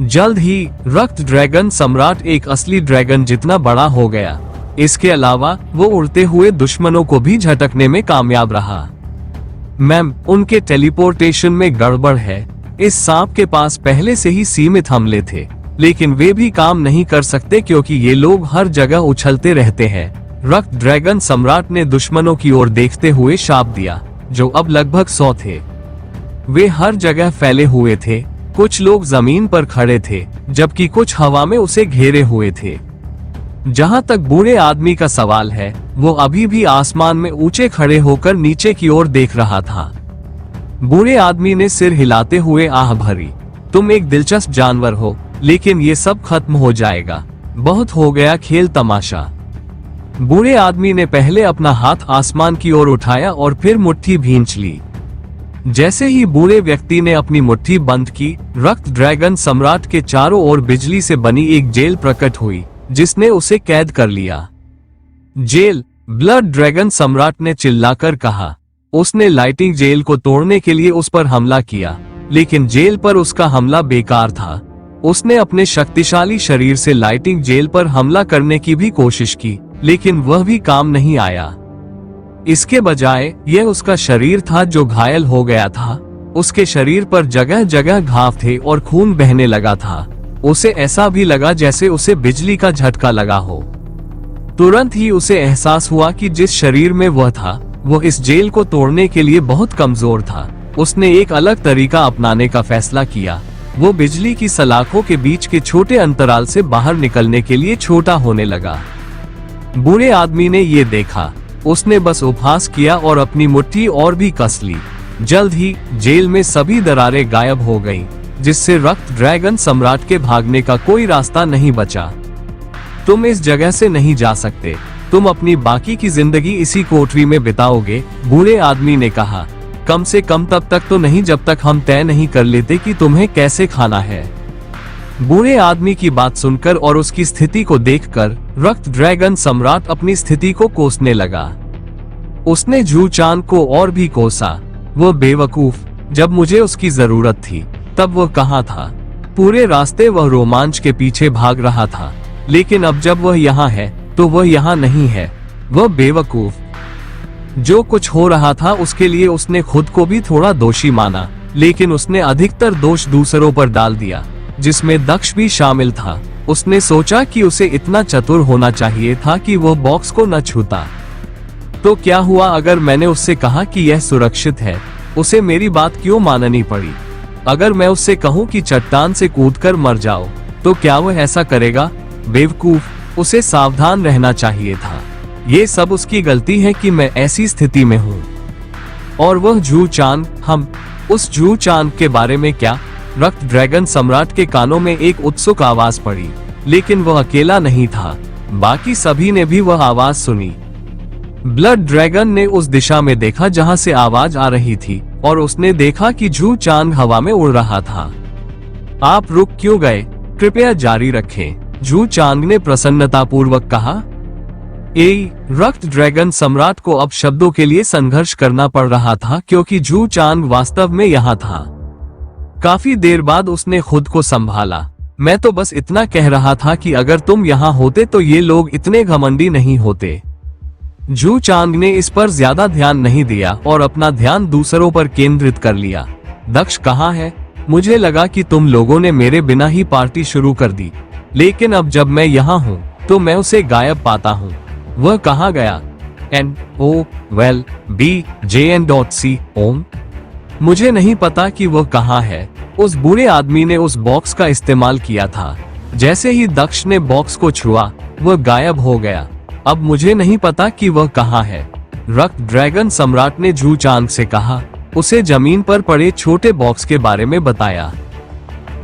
जल्द ही रक्त ड्रैगन सम्राट एक असली ड्रैगन जितना बड़ा हो गया। इसके अलावा वो उड़ते हुए दुश्मनों को भी झटकने में कामयाब रहा। मैम, उनके टेलीपोर्टेशन में गड़बड़ है। इस सांप के पास पहले से ही सीमित हमले थे, लेकिन वे भी काम नहीं कर सकते क्योंकि ये लोग हर जगह उछलते रहते हैं। रक्त ड्रैगन सम्राट ने दुश्मनों की ओर देखते हुए शाप दिया, जो अब लगभग 100 थे। वे हर जगह फैले हुए थे। कुछ लोग जमीन पर खड़े थे, जबकि कुछ हवा में उसे घेरे हुए थे। जहां तक बूढ़े आदमी का सवाल है, वो अभी भी आसमान में ऊंचे खड़े होकर नीचे की ओर देख रहा था। बूढ़े आदमी ने सिर हिलाते हुए आह भरी। तुम एक दिलचस्प जानवर हो, लेकिन ये सब खत्म हो जाएगा। बहुत हो गया खेल तमाशा। बूढ़े आदमी ने पहले अपना हाथ आसमान की ओर उठाया और फिर मुट्ठी भींच ली। जैसे ही बूढ़े व्यक्ति ने अपनी मुट्ठी बंद की, रक्त ड्रैगन सम्राट के चारों ओर बिजली से बनी एक जेल प्रकट हुई, जिसने उसे कैद कर लिया। जेल, ब्लड ड्रैगन सम्राट ने चिल्लाकर कहा। उसने लाइटिंग जेल को तोड़ने के लिए उस पर हमला किया, लेकिन जेल पर उसका हमला बेकार था। उसने अपने शक्तिशाली शरीर से लाइटिंग जेल पर हमला करने की भी कोशिश की, लेकिन वह भी काम नहीं आया। इसके बजाय यह उसका शरीर था जो घायल हो गया था। उसके शरीर पर जगह जगह घाव थे और खून बहने लगा था। उसे ऐसा भी लगा जैसे उसे बिजली का झटका लगा हो। तुरंत ही उसे एहसास हुआ कि जिस शरीर में वह था, वो इस जेल को तोड़ने के लिए बहुत कमजोर था। उसने एक अलग तरीका अपनाने का फैसला किया। वो बिजली की सलाखों के बीच के छोटे अंतराल से बाहर निकलने के लिए छोटा होने लगा। बूढ़े आदमी ने ये देखा। उसने बस उपहास किया और अपनी मुट्ठी और भी कस ली। जल्द ही जेल में सभी दरारें गायब हो गईं, जिससे रक्त ड्रैगन सम्राट के भागने का कोई रास्ता नहीं बचा। तुम इस जगह से नहीं जा सकते। तुम अपनी बाकी की जिंदगी इसी कोठरी में बिताओगे, बूढ़े आदमी ने कहा। कम से कम तब तक तो नहीं जब तक हम तय नहीं कर लेते कि तुम्हें कैसे खाना है। बूढ़े आदमी की बात सुनकर और उसकी स्थिति को देखकर रक्त ड्रैगन सम्राट अपनी स्थिति को कोसने लगा। उसने जू चांग को और भी कोसा। वह बेवकूफ, जब मुझे उसकी जरूरत थी तब वह कहाँ था? पूरे रास्ते वह रोमांच के पीछे भाग रहा था, लेकिन अब जब वह यहाँ है तो वह यहाँ नहीं है। वह बेवकूफ। जो कुछ हो रहा था उसके लिए उसने खुद को भी थोड़ा दोषी माना, लेकिन उसने अधिकतर दोष दूसरों पर डाल दिया, जिसमें दक्ष भी शामिल था। उसने सोचा कि उसे इतना चतुर होना चाहिए था कि वह बॉक्स को न छूता। तो क्या हुआ अगर मैंने उससे कहा कि यह सुरक्षित है? उसे मेरी बात क्यों माननी पड़ी? अगर मैं उससे कहूं कि चट्टान से कूदकर मर जाओ, तो क्या वह ऐसा करेगा? बेवकूफ, उसे सावधान रहना चाहिए था। ये सब उसकी गलती है कि मैं ऐसी स्थिति में हूँ। और वह जू चांग, हम उस जू चांग के बारे में क्या? रक्त ड्रैगन सम्राट के कानों में एक उत्सुक आवाज पड़ी, लेकिन वह अकेला नहीं था। बाकी सभी ने भी वह आवाज सुनी। ब्लड ड्रैगन ने उस दिशा में देखा जहां से आवाज आ रही थी, और उसने देखा कि जू चांग हवा में उड़ रहा था। आप रुक क्यों गए? कृपया जारी रखें, जू चांग ने प्रसन्नतापूर्वक कहा। रक्त ड्रैगन सम्राट को अब शब्दों के लिए संघर्ष करना पड़ रहा था क्योंकि जू चांग वास्तव में यहाँ था। काफी देर बाद उसने खुद को संभाला। मैं तो बस इतना कह रहा था कि अगर तुम यहाँ होते तो ये लोग इतने घमंडी नहीं होते। जू चांग ने इस पर ज्यादा ध्यान नहीं दिया और अपना ध्यान दूसरों पर केंद्रित कर लिया। दक्ष कहाँ है? मुझे लगा कि तुम लोगों ने मेरे बिना ही पार्टी शुरू कर दी, लेकिन अब जब मैं यहाँ हूँ तो मैं उसे गायब पाता हूँ। वह कहाँ गया? NOVELBJN.C ओम। मुझे नहीं पता कि वह कहाँ है। उस बुरे आदमी ने उस बॉक्स का इस्तेमाल किया था। जैसे ही दक्ष ने बॉक्स को छुआ, वह गायब हो गया। अब मुझे नहीं पता कि वह कहाँ है। रक्त ड्रैगन सम्राट ने जू चांग से कहा। उसे जमीन पर पड़े छोटे बॉक्स के बारे में बताया।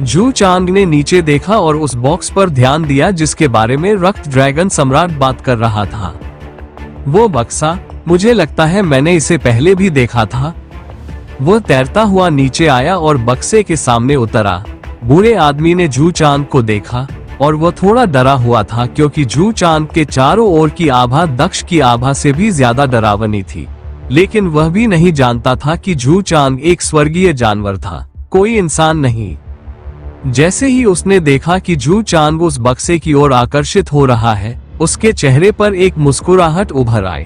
जू चांग ने नीचे देखा और उस बॉक्स पर ध्यान दिया जिसके बारे में रक्त ड्रैगन सम्राट बात कर रहा था। वो बक्सा, मुझे लगता है मैंने इसे पहले भी देखा था। वो तैरता हुआ नीचे आया और बक्से के सामने उतरा। बुरे आदमी ने जू चांग को देखा और वह थोड़ा डरा हुआ था क्योंकि जू चांग के चारों ओर की आभा दक्ष की आभा से भी ज्यादा डरावनी थी। लेकिन वह भी नहीं जानता था कि जू चांग एक स्वर्गीय जानवर था, कोई इंसान नहीं। जैसे ही उसने देखा कि जू चांग उस बक्से की ओर आकर्षित हो रहा है, उसके चेहरे पर एक मुस्कुराहट उभर आई।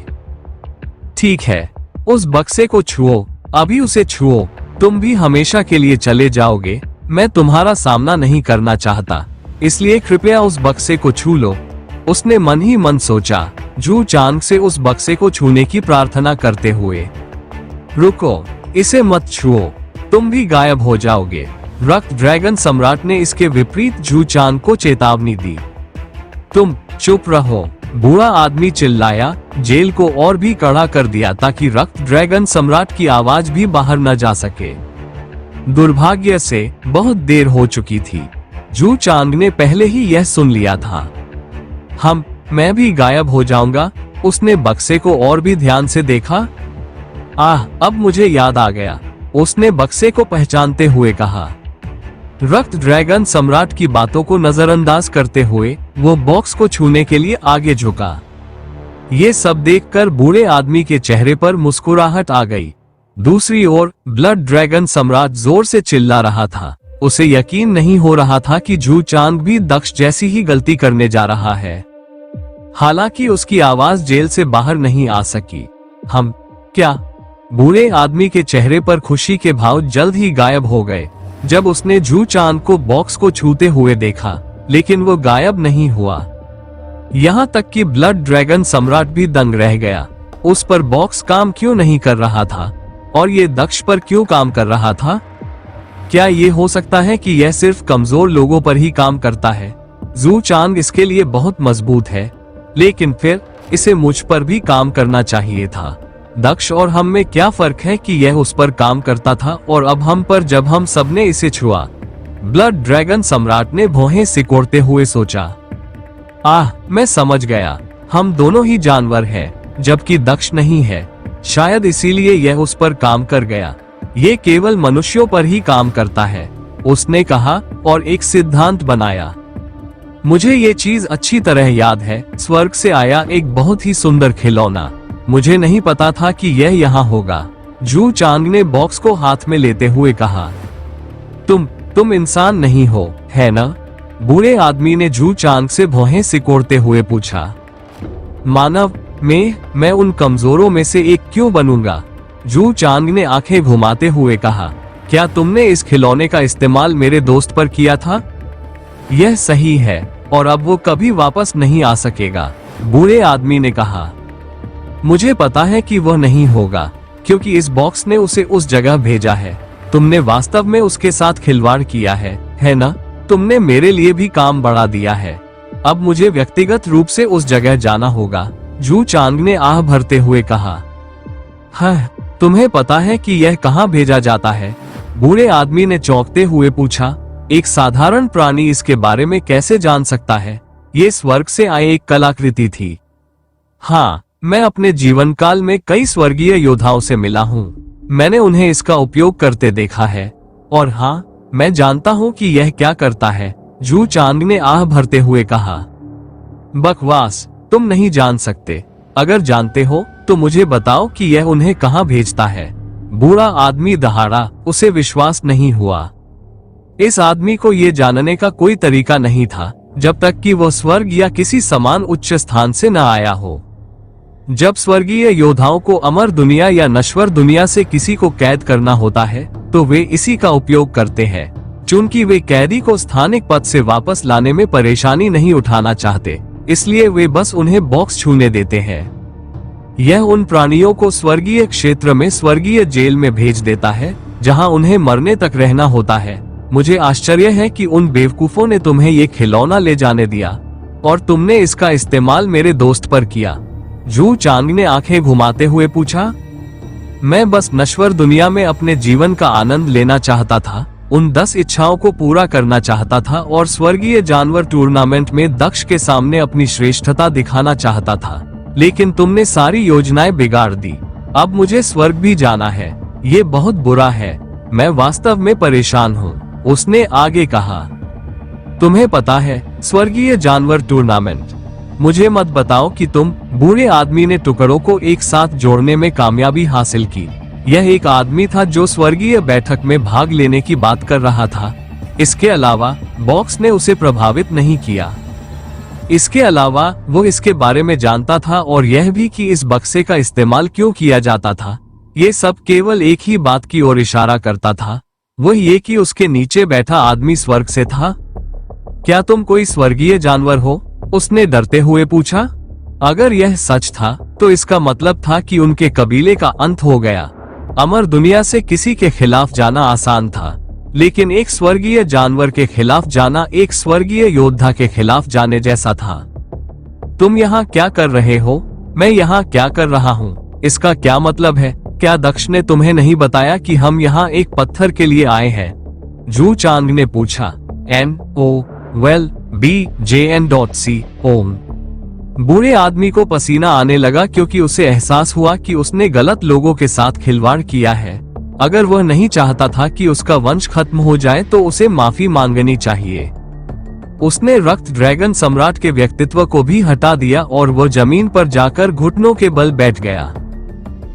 ठीक है, उस बक्से को छुओ, अभी उसे छुओ। तुम भी हमेशा के लिए चले जाओगे। मैं तुम्हारा सामना नहीं करना चाहता, इसलिए कृपया उस बक्से को छू लो। उसने मन ही मन सोचा, जू चांग से उस बक्से को छूने की प्रार्थना करते हुए। रुको, इसे मत छुओ, तुम भी गायब हो जाओगे। रक्त ड्रैगन सम्राट ने इसके विपरीत जू चांग को चेतावनी दी। तुम चुप रहो, बूढ़ा आदमी चिल्लाया। जेल को और भी कड़ा कर दिया ताकि रक्त ड्रैगन सम्राट की आवाज भी बाहर न जा सके। दुर्भाग्य से बहुत देर हो चुकी थी। जू चांग ने पहले ही यह सुन लिया था। मैं भी गायब हो जाऊंगा। उसने बक्से को और भी ध्यान से देखा। अब मुझे याद आ गया, उसने बक्से को पहचानते हुए कहा। रक्त ड्रैगन सम्राट की बातों को नजरअंदाज करते हुए वो बॉक्स को छूने के लिए आगे झुका। ये सब देखकर बूढ़े आदमी के चेहरे पर मुस्कुराहट आ गई। दूसरी ओर ब्लड ड्रैगन सम्राट जोर से चिल्ला रहा था। उसे यकीन नहीं हो रहा था कि जू चांग भी दक्ष जैसी ही गलती करने जा रहा है। हालांकि उसकी आवाज जेल से बाहर नहीं आ सकी। क्या? बूढ़े आदमी के चेहरे पर खुशी के भाव जल्द ही गायब हो गए जब उसने जू चांग को बॉक्स को छूते हुए देखा, लेकिन वो गायब नहीं हुआ। यहाँ तक कि ब्लड ड्रैगन सम्राट भी दंग रह गया। उस पर बॉक्स काम क्यों नहीं कर रहा था और ये दक्ष पर क्यों काम कर रहा था? क्या ये हो सकता है कि यह सिर्फ कमजोर लोगों पर ही काम करता है? जू चांग इसके लिए बहुत मजबूत है, लेकिन फिर इसे मुझ पर भी काम करना चाहिए था। दक्ष और हम में क्या फर्क है कि यह उस पर काम करता था और अब हम पर जब हम सबने इसे छुआ। ब्लड ड्रैगन सम्राट ने भौहें सिकोड़ते हुए सोचा। मैं समझ गया, हम दोनों ही जानवर हैं, जबकि दक्ष नहीं है। शायद इसीलिए यह उस पर काम कर गया। ये केवल मनुष्यों पर ही काम करता है, उसने कहा और एक सिद्धांत बनाया। मुझे ये चीज अच्छी तरह याद है, स्वर्ग से आया एक बहुत ही सुंदर खिलौना। मुझे नहीं पता था कि यह यहाँ होगा। जू चांग ने बॉक्स को हाथ में लेते हुए कहा। तुम इंसान नहीं हो, है ना? बूढ़े आदमी ने जू चांग से भौहें सिकोड़ते हुए पूछा। मानव मैं उन कमजोरों में से एक क्यों बनूंगा? जू चांग ने आंखें घुमाते हुए कहा। क्या तुमने इस खिलौने का इस्तेमाल मेरे दोस्त पर किया था? यह सही है और अब वो कभी वापस नहीं आ सकेगा, बूढ़े आदमी ने कहा। मुझे पता है कि वह नहीं होगा, क्योंकि इस बॉक्स ने उसे उस जगह भेजा है। तुमने वास्तव में उसके साथ खिलवाड़ किया है ना? तुमने मेरे लिए भी काम बढ़ा दिया है। अब मुझे व्यक्तिगत रूप से उस जगह जाना होगा, जू चांग ने आह भरते हुए कहा। तुम्हें पता है कि यह कहाँ भेजा जाता है? बूढ़े आदमी ने चौंकते हुए पूछा। एक साधारण प्राणी इसके बारे में कैसे जान सकता है? ये स्वर्ग से आए एक कलाकृति थी। मैं अपने जीवन काल में कई स्वर्गीय योद्धाओं से मिला हूँ। मैंने उन्हें इसका उपयोग करते देखा है और मैं जानता हूँ कि यह क्या करता है, जू चांग ने आह भरते हुए कहा। बकवास, तुम नहीं जान सकते। अगर जानते हो तो मुझे बताओ कि यह उन्हें कहाँ भेजता है। बूढ़ा आदमी दहाड़ा, उसे विश्वास नहीं हुआ। इस आदमी को ये जानने का कोई तरीका नहीं था जब तक कि वह स्वर्ग या किसी समान उच्च स्थान से न आया हो। जब स्वर्गीय योद्धाओं को अमर दुनिया या नश्वर दुनिया से किसी को कैद करना होता है तो वे इसी का उपयोग करते हैं, चूंकि वे कैदी को स्थानिक पद से वापस लाने में परेशानी नहीं उठाना चाहते, इसलिए वे बस उन्हें बॉक्स छूने देते हैं। यह उन प्राणियों को स्वर्गीय क्षेत्र में स्वर्गीय जेल में भेज देता है जहां उन्हें मरने तक रहना होता है। मुझे आश्चर्य है कि उन बेवकूफों ने तुम्हें ये खिलौना ले जाने दिया और तुमने इसका इस्तेमाल मेरे दोस्त पर किया। जू चांग ने आंखें घुमाते हुए पूछा। मैं बस नश्वर दुनिया में अपने जीवन का आनंद लेना चाहता था, उन 10 इच्छाओं को पूरा करना चाहता था और स्वर्गीय जानवर टूर्नामेंट में दक्ष के सामने अपनी श्रेष्ठता दिखाना चाहता था, लेकिन तुमने सारी योजनाएं बिगाड़ दी। अब मुझे स्वर्ग भी जाना है। ये बहुत बुरा है। मैं वास्तव में परेशान हूँ, उसने आगे कहा। तुम्हें पता है स्वर्गीय जानवर टूर्नामेंट? मुझे मत बताओ कि तुम। बूढ़े आदमी ने टुकड़ों को एक साथ जोड़ने में कामयाबी हासिल की। यह एक आदमी था जो स्वर्गीय बैठक में भाग लेने की बात कर रहा था। इसके अलावा बॉक्स ने उसे प्रभावित नहीं किया। इसके अलावा वो इसके बारे में जानता था और यह भी कि इस बक्से का इस्तेमाल क्यों किया जाता था। ये सब केवल एक ही बात की ओर इशारा करता था, वो ये कि उसके नीचे बैठा आदमी स्वर्ग से था। क्या तुम कोई स्वर्गीय जानवर हो? उसने डरते हुए पूछा। अगर यह सच था तो इसका मतलब था कि उनके कबीले का अंत हो गया। अमर दुनिया से किसी के खिलाफ जाना आसान था, लेकिन एक स्वर्गीय जानवर के खिलाफ जाना एक स्वर्गीय योद्धा के खिलाफ जाने जैसा था। तुम यहाँ क्या कर रहे हो? मैं यहाँ क्या कर रहा हूँ, इसका क्या मतलब है? क्या दक्ष ने तुम्हें नहीं बताया कि हम यहाँ एक पत्थर के लिए आए हैं? जू चांग ने पूछा। NOWELL-BJN.C ओम। बूढ़े आदमी को पसीना आने लगा क्योंकि उसे एहसास हुआ कि उसने गलत लोगों के साथ खिलवाड़ किया है। अगर वह नहीं चाहता था कि उसका वंश खत्म हो जाए तो उसे माफी मांगनी चाहिए। उसने रक्त ड्रैगन सम्राट के व्यक्तित्व को भी हटा दिया और वह जमीन पर जाकर घुटनों के बल बैठ गया।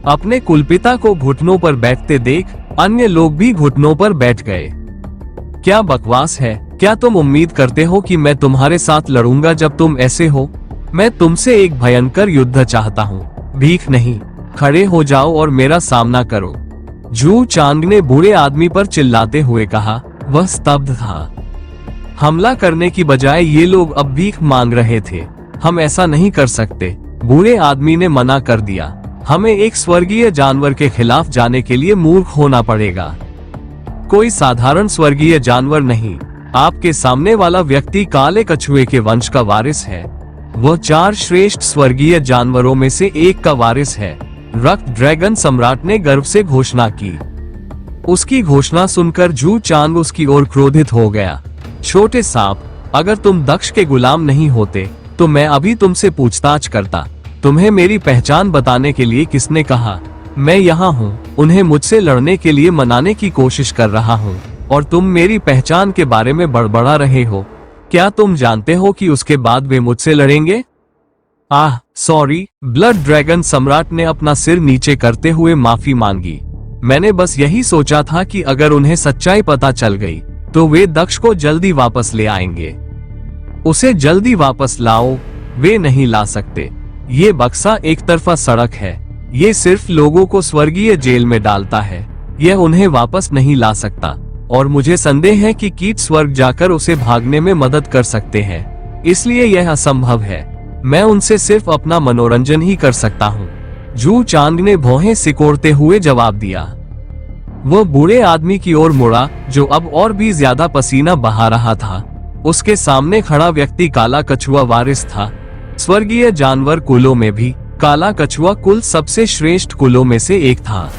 अपने कुलपिता को घुटनों पर बैठते देख अन्य लोग भी घुटनों पर बैठ गए। क्या बकवास है? क्या तुम उम्मीद करते हो कि मैं तुम्हारे साथ लड़ूंगा जब तुम ऐसे हो? मैं तुमसे एक भयंकर युद्ध चाहता हूँ, भीख नहीं। खड़े हो जाओ और मेरा सामना करो। जू चांग ने बूढ़े आदमी पर चिल्लाते हुए कहा। वह स्तब्ध था। हमला करने की बजाय ये लोग अब भीख मांग रहे थे। हम ऐसा नहीं कर सकते, बूढ़े आदमी ने मना कर दिया। हमें एक स्वर्गीय जानवर के खिलाफ जाने के लिए मूर्ख होना पड़ेगा। कोई साधारण स्वर्गीय जानवर नहीं। आपके सामने वाला व्यक्ति काले कछुए के वंश का वारिस है। वह 4 श्रेष्ठ स्वर्गीय जानवरों में से एक का वारिस है। रक्त ड्रैगन सम्राट ने गर्व से घोषणा की। उसकी घोषणा सुनकर जू चांग उसकी ओर क्रोधित हो गया। छोटे सांप, अगर तुम दक्ष के गुलाम नहीं होते तो मैं अभी तुमसे पूछताछ करता। तुम्हें मेरी पहचान बताने के लिए किसने कहा? मैं यहाँ हूँ, उन्हें मुझसे लड़ने के लिए मनाने की कोशिश कर रहा हूँ और तुम मेरी पहचान के बारे में बड़बड़ा रहे हो। क्या तुम जानते हो कि उसके बाद वे मुझसे लड़ेंगे? आह, सॉरी। ब्लड ड्रैगन सम्राट ने अपना सिर नीचे करते हुए माफी मांगी। मैंने बस यही सोचा था कि अगर उन्हें सच्चाई पता चल गई तो वे दक्ष को जल्दी वापस ले आएंगे। उसे जल्दी वापस लाओ। वे नहीं ला सकते। ये बक्सा एक तरफा सड़क है। ये सिर्फ लोगों को स्वर्गीय जेल में डालता है। यह उन्हें वापस नहीं ला सकता और मुझे संदेह है कि कीट स्वर्ग जाकर उसे भागने में मदद कर सकते हैं, इसलिए यह असंभव है। मैं उनसे सिर्फ अपना मनोरंजन ही कर सकता हूँ। जू चांग ने भौहें सिकोड़ते हुए जवाब दिया। वह बूढ़े आदमी की ओर मुड़ा जो अब और भी ज्यादा पसीना बहा रहा था। उसके सामने खड़ा व्यक्ति काला कछुआ वारिस था। स्वर्गीय जानवर कुलों में भी काला कछुआ कुल सबसे श्रेष्ठ कुलों में से एक था।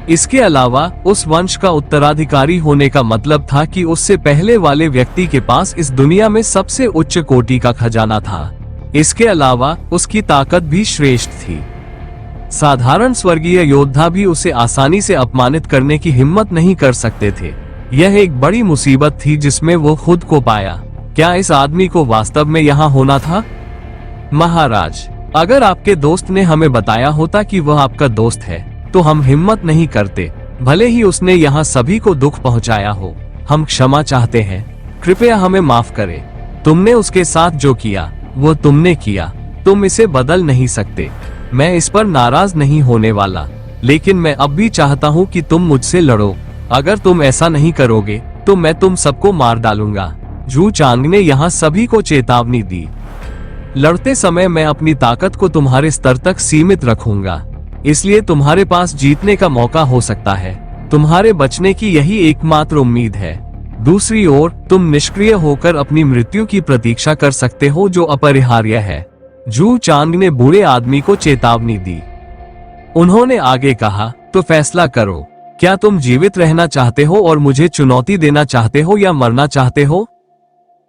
इसके अलावा उस वंश का उत्तराधिकारी होने का मतलब था कि उससे पहले वाले व्यक्ति के पास इस दुनिया में सबसे उच्च कोटि का खजाना था। इसके अलावा उसकी ताकत भी श्रेष्ठ थी। साधारण स्वर्गीय योद्धा भी उसे आसानी से अपमानित करने की हिम्मत नहीं कर सकते थे। यह एक बड़ी मुसीबत थी जिसमें वो खुद को पाया। क्या इस आदमी को वास्तव में यहाँ होना था? महाराज, अगर आपके दोस्त ने हमें बताया होता कि वह आपका दोस्त है तो हम हिम्मत नहीं करते, भले ही उसने यहाँ सभी को दुख पहुँचाया हो। हम क्षमा चाहते हैं, कृपया हमें माफ करें। तुमने उसके साथ जो किया वो तुमने किया, तुम इसे बदल नहीं सकते। मैं इस पर नाराज नहीं होने वाला, लेकिन मैं अब भी चाहता हूँ कि तुम मुझसे लड़ो। अगर तुम ऐसा नहीं करोगे तो मैं तुम सबको मार डालूंगा। जू चांग ने यहाँ सभी को चेतावनी दी। लड़ते समय मैं अपनी ताकत को तुम्हारे स्तर तक सीमित रखूंगा, इसलिए तुम्हारे पास जीतने का मौका हो सकता है। तुम्हारे बचने की यही एकमात्र उम्मीद है। दूसरी ओर तुम निष्क्रिय होकर अपनी मृत्यु की प्रतीक्षा कर सकते हो, जो अपरिहार्य है। जू चांग ने बूढ़े आदमी को चेतावनी दी। उन्होंने आगे कहा, तो फैसला करो, क्या तुम जीवित रहना चाहते हो और मुझे चुनौती देना चाहते हो या मरना चाहते हो?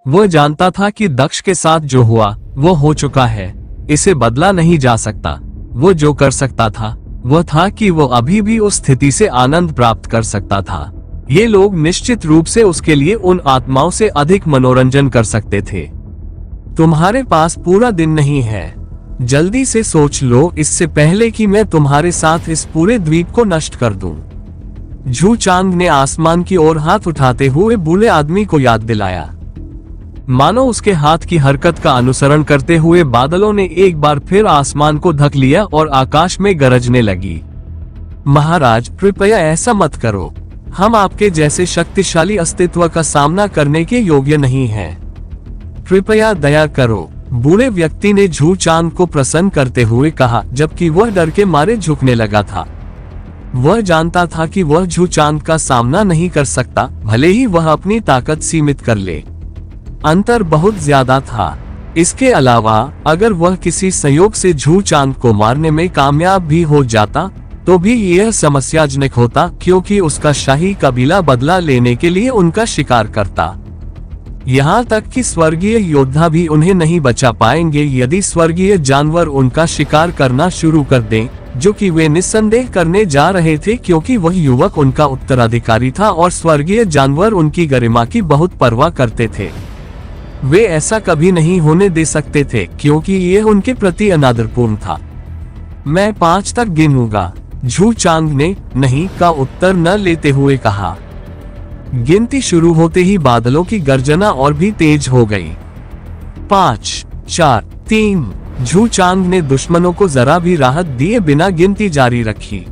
वह जानता था कि दक्ष के साथ जो हुआ वो हो चुका है, इसे बदला नहीं जा सकता। वो जो कर सकता था वह था कि वो अभी भी उस स्थिति से आनंद प्राप्त कर सकता था। ये लोग निश्चित रूप से उसके लिए उन आत्माओं से अधिक मनोरंजन कर सकते थे। तुम्हारे पास पूरा दिन नहीं है, जल्दी से सोच लो इससे पहले कि मैं तुम्हारे साथ इस पूरे द्वीप को नष्ट कर दूं। जू चांग ने आसमान की ओर हाथ उठाते हुए बूढ़े आदमी को याद दिलाया। मानो उसके हाथ की हरकत का अनुसरण करते हुए बादलों ने एक बार फिर आसमान को ढक लिया और आकाश में गरजने लगी। महाराज, कृपया ऐसा मत करो। हम आपके जैसे शक्तिशाली अस्तित्व का सामना करने के योग्य नहीं हैं। कृपया दया करो, बूढ़े व्यक्ति ने जू चांग को प्रसन्न करते हुए कहा, जबकि वह डर के मारे झुकने लगा था। वह जानता था कि वह जू चांग का सामना नहीं कर सकता, भले ही वह अपनी ताकत सीमित कर ले। अंतर बहुत ज्यादा था। इसके अलावा अगर वह किसी संयोग से जू चांग को मारने में कामयाब भी हो जाता तो भी यह समस्याजनक होता, क्योंकि उसका शाही कबीला बदला लेने के लिए उनका शिकार करता। यहाँ तक कि स्वर्गीय योद्धा भी उन्हें नहीं बचा पाएंगे यदि स्वर्गीय जानवर उनका शिकार करना शुरू कर दें, जो कि वे निस्संदेह करने जा रहे थे, क्योंकि वह युवक उनका उत्तराधिकारी था और स्वर्गीय जानवर उनकी गरिमा की बहुत परवाह करते थे। वे ऐसा कभी नहीं होने दे सकते थे, क्योंकि यह उनके प्रति अनादरपूर्ण था। मैं 5 तक गिनूंगा, जू चांग ने नहीं का उत्तर न लेते हुए कहा। गिनती शुरू होते ही बादलों की गर्जना और भी तेज हो गई। 5, 4, 3। जू चांग ने दुश्मनों को जरा भी राहत दिए बिना गिनती जारी रखी।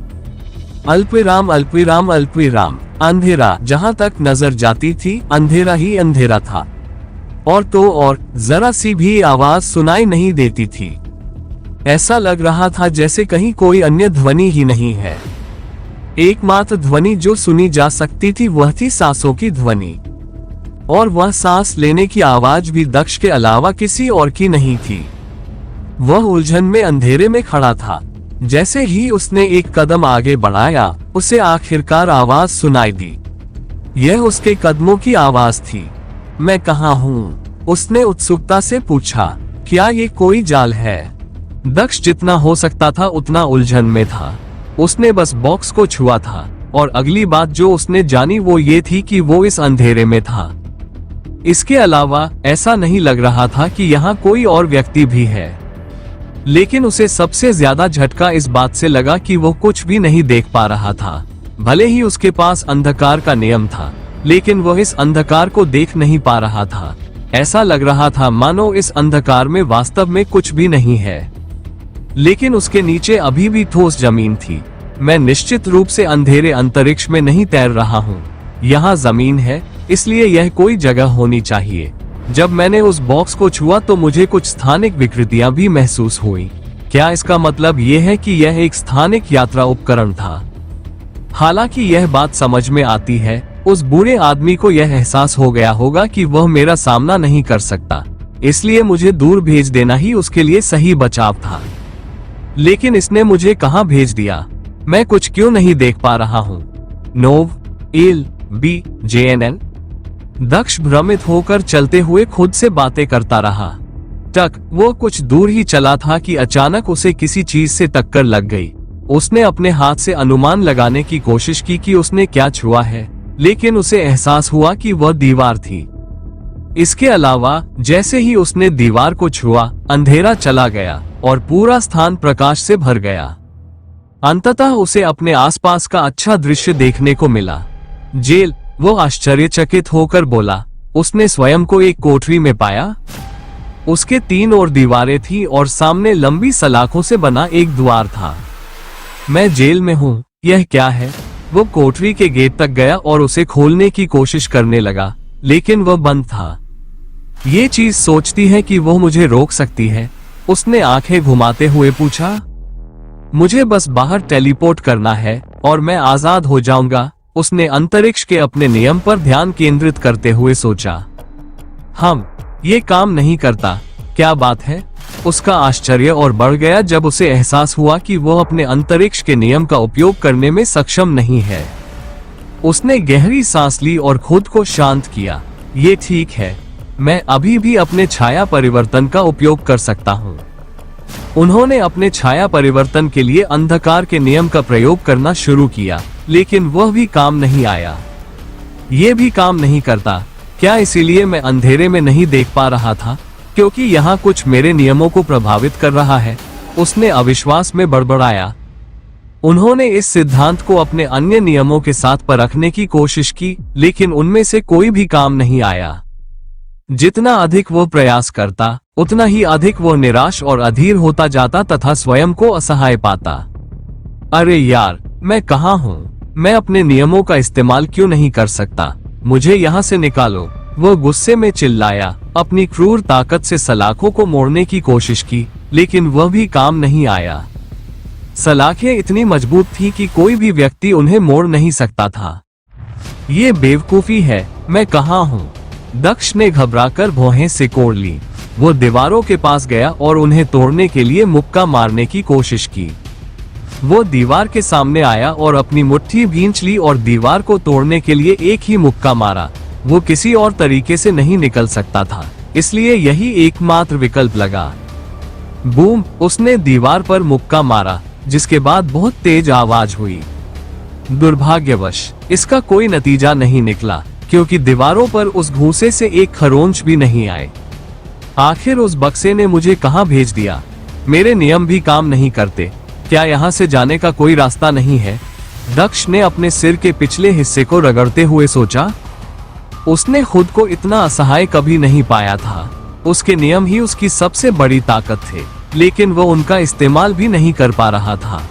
अल्पविराम, अल्पविराम, अल्पविराम। अंधेरा, जहां तक नजर जाती थी अंधेरा ही अंधेरा था, और तो और जरा सी भी आवाज सुनाई नहीं देती थी। ऐसा लग रहा था जैसे कहीं कोई अन्य ध्वनि ही नहीं है। एकमात्र ध्वनि जो सुनी जा सकती थी वह थी सांसों की ध्वनि, और वह सांस लेने की आवाज भी दक्ष के अलावा किसी और की नहीं थी। वह उलझन में अंधेरे में खड़ा था। जैसे ही उसने एक कदम आगे बढ़ाया, उसे आखिरकार आवाज सुनाई दी। यह उसके कदमों की आवाज थी। मैं कहाँ हूँ? उसने उत्सुकता से पूछा। क्या ये कोई जाल है? दक्ष जितना हो सकता था उतना उलझन में था। उसने बस बॉक्स को छुआ था, और अगली बात जो उसने जानी वो ये थी कि वो इस अंधेरे में था। इसके अलावा ऐसा नहीं लग रहा था कि यहाँ कोई और व्यक्ति भी है। लेकिन उसे सबसे ज्यादा झटका इस बात से लगा कि वो कुछ भी नहीं देख पा रहा था। भले ही उसके पास अंधकार का नियम था, लेकिन वह इस अंधकार को देख नहीं पा रहा था। ऐसा लग रहा था मानो इस अंधकार में वास्तव में कुछ भी नहीं है। लेकिन उसके नीचे अभी भी ठोस जमीन थी। मैं निश्चित रूप से अंधेरे अंतरिक्ष में नहीं तैर रहा हूँ। यहाँ जमीन है, इसलिए यह कोई जगह होनी चाहिए। जब मैंने उस बॉक्स को छुआ तो मुझे कुछ स्थानिक विकृतियां भी महसूस हुई। क्या इसका मतलब यह है कि यह एक स्थानिक यात्रा उपकरण था? हालांकि यह बात समझ में आती है, उस बूढ़े आदमी को यह एहसास हो गया होगा कि वह मेरा सामना नहीं कर सकता, इसलिए मुझे दूर भेज देना ही उसके लिए सही बचाव था। लेकिन इसने मुझे कहां भेज दिया? मैं कुछ क्यों नहीं देख पा रहा हूँ? नोव, एल, बी, JNN। दक्ष भ्रमित होकर चलते हुए खुद से बातें करता रहा। वो कुछ दूर ही चला था कि अचानक उसे किसी चीज से टक्कर लग गई। उसने अपने हाथ से अनुमान लगाने की कोशिश की कि उसने क्या छुआ है, लेकिन उसे एहसास हुआ कि वह दीवार थी। इसके अलावा जैसे ही उसने दीवार को छुआ, अंधेरा चला गया और पूरा स्थान प्रकाश से भर गया। अंततः उसे अपने आसपास का अच्छा दृश्य देखने को मिला। जेल, वो आश्चर्यचकित होकर बोला। उसने स्वयं को एक कोठरी में पाया। उसके 3 ओर दीवारें थी और सामने लंबी सलाखों से बना एक द्वार था। मैं जेल में हूँ, यह क्या है? वो कोठरी के गेट तक गया और उसे खोलने की कोशिश करने लगा, लेकिन वह बंद था। ये चीज सोचती है कि वो मुझे रोक सकती है। उसने आंखें घुमाते हुए पूछा। मुझे बस बाहर टेलीपोर्ट करना है और मैं आजाद हो जाऊंगा। उसने अंतरिक्ष के अपने नियम पर ध्यान केंद्रित करते हुए सोचा। ये काम नहीं करता, क्या बात है? उसका आश्चर्य और बढ़ गया जब उसे एहसास हुआ कि वो अपने अंतरिक्ष के नियम का उपयोग करने में सक्षम नहीं है। उसने गहरी सांस ली और खुद को शांत किया। ये ठीक है, मैं अभी भी अपने छाया परिवर्तन का उपयोग कर सकता हूँ। उन्होंने अपने छाया परिवर्तन के लिए अंधकार के नियम का प्रयोग करना शुरू किया, लेकिन वह भी काम नहीं आया। ये भी काम नहीं करता। क्या इसीलिए मैं अंधेरे में नहीं देख पा रहा था, क्योंकि यहाँ कुछ मेरे नियमों को प्रभावित कर रहा है? उसने अविश्वास में बड़बड़ाया। उन्होंने इस सिद्धांत को अपने अन्य नियमों के साथ परखने की कोशिश की, लेकिन उनमें से कोई भी काम नहीं आया। जितना अधिक वो प्रयास करता, उतना ही अधिक वो निराश और अधीर होता जाता तथा स्वयं को असहाय पाता। अरे यार, मैं कहाँ हूँ? मैं अपने नियमों का इस्तेमाल क्यों नहीं कर सकता? मुझे यहाँ से निकालो। वो गुस्से में चिल्लाया। अपनी क्रूर ताकत से सलाखों को मोड़ने की कोशिश की, लेकिन वह भी काम नहीं आया। सलाखें इतनी मजबूत थी कि कोई भी व्यक्ति उन्हें मोड़ नहीं सकता था। ये बेवकूफी है, मैं कहाँ हूँ? दक्ष ने घबराकर भौहें सिकोड़ ली। वो दीवारों के पास गया और उन्हें तोड़ने के लिए मुक्का मारने की कोशिश की। वो दीवार के सामने आया और अपनी मुट्ठी भींच ली और दीवार को तोड़ने के लिए एक ही मुक्का मारा। वो किसी और तरीके से नहीं निकल सकता था, इसलिए यही एकमात्र विकल्प लगा। बूम! उसने दीवार पर मुक्का मारा, जिसके बाद बहुत तेज आवाज हुई। दुर्भाग्यवश इसका कोई नतीजा नहीं निकला, क्योंकि दीवारों पर उस घूंसे से एक खरोंच भी नहीं आए। आखिर उस बक्से ने मुझे कहां भेज दिया? मेरे नियम भी काम नहीं करते। क्या यहाँ से जाने का कोई रास्ता नहीं है? दक्ष ने अपने सिर के पिछले हिस्से को रगड़ते हुए सोचा। उसने खुद को इतना असहाय कभी नहीं पाया था। उसके नियम ही उसकी सबसे बड़ी ताकत थे, लेकिन वो उनका इस्तेमाल भी नहीं कर पा रहा था।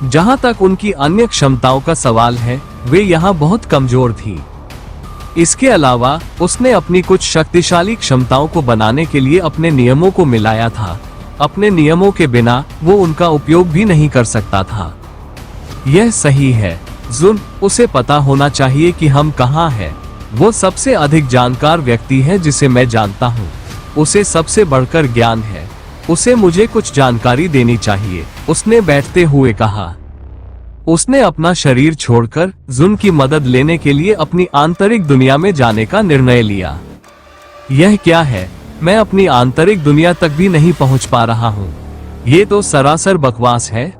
जहां तक उनकी अन्य क्षमताओं का सवाल है, वे यहाँ बहुत कमजोर थी। इसके अलावा उसने अपनी कुछ शक्तिशाली क्षमताओं को बनाने के लिए अपने नियमों को मिलाया था। अपने नियमों के बिना वो उनका उपयोग भी नहीं कर सकता था। यह सही है जुन, उसे पता होना चाहिए कि हम कहाँ हैं। वो सबसे अधिक जानकार व्यक्ति है जिसे मैं जानता हूँ। उसे सबसे बढ़कर ज्ञान है। उसे मुझे कुछ जानकारी देनी चाहिए, उसने बैठते हुए कहा। उसने अपना शरीर छोड़कर जुन की मदद लेने के लिए अपनी आंतरिक दुनिया में जाने का निर्णय लिया। यह क्या है? मैं अपनी आंतरिक दुनिया तक भी नहीं पहुंच पा रहा हूं। ये तो सरासर बकवास है।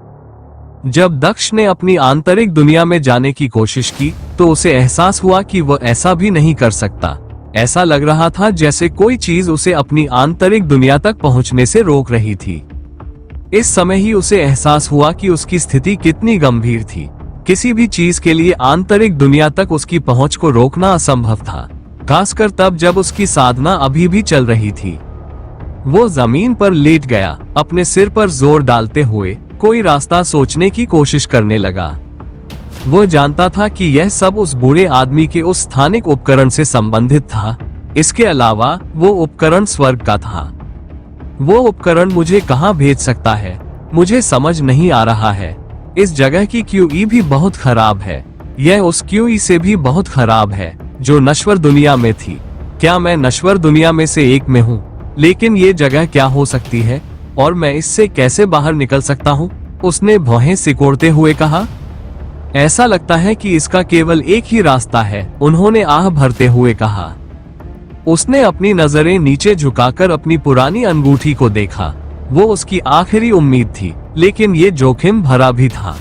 जब दक्ष ने अपनी आंतरिक दुनिया में जाने की कोशिश की, तो उसे एहसास हुआ कि वह ऐसा भी नहीं कर सकता। ऐसा लग रहा था जैसे कोई चीज उसे अपनी आंतरिक दुनिया तक पहुंचने से रोक रही थी। इस समय ही उसे एहसास हुआ कि उसकी स्थिति कितनी गंभीर थी। किसी भी चीज के लिए आंतरिक दुनिया तक उसकी पहुंच को रोकना असंभव था, खासकर तब जब उसकी साधना अभी भी चल रही थी। वो जमीन पर लेट गया, अपने सिर पर जोर डालते हुए कोई रास्ता सोचने की कोशिश करने लगा। वो जानता था कि यह सब उस बूढ़े आदमी के उस स्थानिक उपकरण से संबंधित था। इसके अलावा वो उपकरण स्वर्ग का था। वो उपकरण मुझे कहां भेज सकता है? मुझे समझ नहीं आ रहा है। इस जगह की क्यूई भी बहुत खराब है। यह उस क्यूई से भी बहुत खराब है जो नश्वर दुनिया में थी। क्या मैं नश्वर दुनिया में से एक में हूँ? लेकिन ये जगह क्या हो सकती है और मैं इससे कैसे बाहर निकल सकता हूँ? उसने भौहें सिकोड़ते हुए कहा। ऐसा लगता है कि इसका केवल एक ही रास्ता है, उन्होंने आह भरते हुए कहा। उसने अपनी नजरें नीचे झुकाकर अपनी पुरानी अंगूठी को देखा। वो उसकी आखिरी उम्मीद थी, लेकिन ये जोखिम भरा भी था।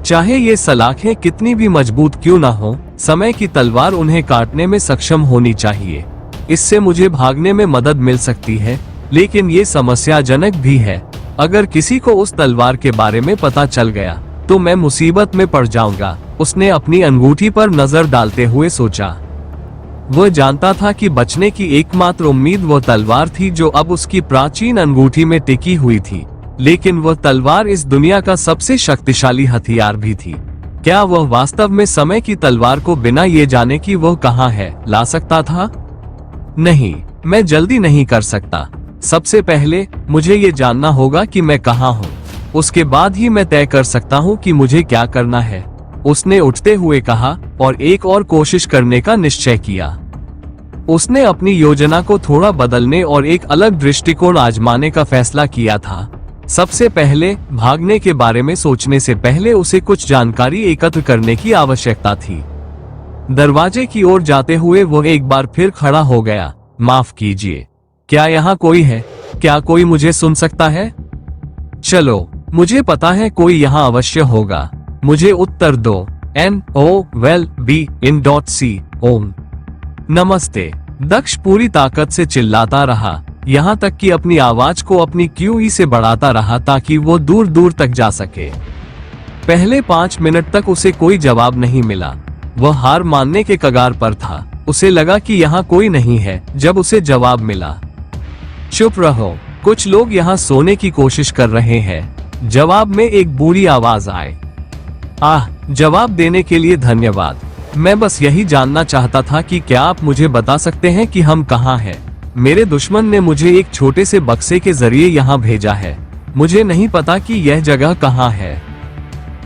चाहे ये सलाखें कितनी भी मजबूत क्यों ना हो, समय की तलवार उन्हें काटने में सक्षम होनी चाहिए। इससे मुझे भागने में मदद मिल सकती है, लेकिन ये समस्याजनक भी है। अगर किसी को उस तलवार के बारे में पता चल गया तो मैं मुसीबत में पड़ जाऊंगा। उसने अपनी अंगूठी पर नजर डालते हुए सोचा। वह जानता था कि बचने की एकमात्र उम्मीद वह तलवार थी जो अब उसकी प्राचीन अंगूठी में टिकी हुई थी, लेकिन वह तलवार इस दुनिया का सबसे शक्तिशाली हथियार भी थी। क्या वह वास्तव में समय की तलवार को बिना ये जाने कि वह कहाँ है ला सकता था? नहीं, मैं जल्दी नहीं कर सकता। सबसे पहले मुझे ये जानना होगा कि मैं कहाँ हूँ। उसके बाद ही मैं तय कर सकता हूँ कि मुझे क्या करना है, उसने उठते हुए कहा और एक और कोशिश करने का निश्चय किया। उसने अपनी योजना को थोड़ा बदलने और एक अलग दृष्टिकोण आजमाने का फैसला किया था। सबसे पहले भागने के बारे में सोचने से पहले उसे कुछ जानकारी एकत्र करने की आवश्यकता थी। दरवाजे की ओर जाते हुए वह एक बार फिर खड़ा हो गया। माफ कीजिए, क्या यहाँ कोई है? क्या कोई मुझे सुन सकता है? चलो, मुझे पता है कोई यहाँ अवश्य होगा। मुझे उत्तर दो। NOVELBE.C ओम नमस्ते। दक्ष पूरी ताकत से चिल्लाता रहा, यहाँ तक कि अपनी आवाज को अपनी QE से बढ़ाता रहा ताकि वो दूर दूर तक जा सके। पहले 5 मिनट तक उसे कोई जवाब नहीं मिला। वह हार मानने के कगार पर था। उसे लगा कि यहाँ कोई नहीं है। जब उसे जवाब मिला, चुप रहो, कुछ लोग यहाँ सोने की कोशिश कर रहे हैं। जवाब में एक बुरी आवाज आए। जवाब देने के लिए धन्यवाद। मैं बस यही जानना चाहता था कि क्या आप मुझे बता सकते हैं कि हम कहाँ हैं? मेरे दुश्मन ने मुझे एक छोटे से बक्से के जरिए यहाँ भेजा है। मुझे नहीं पता कि यह जगह कहाँ है।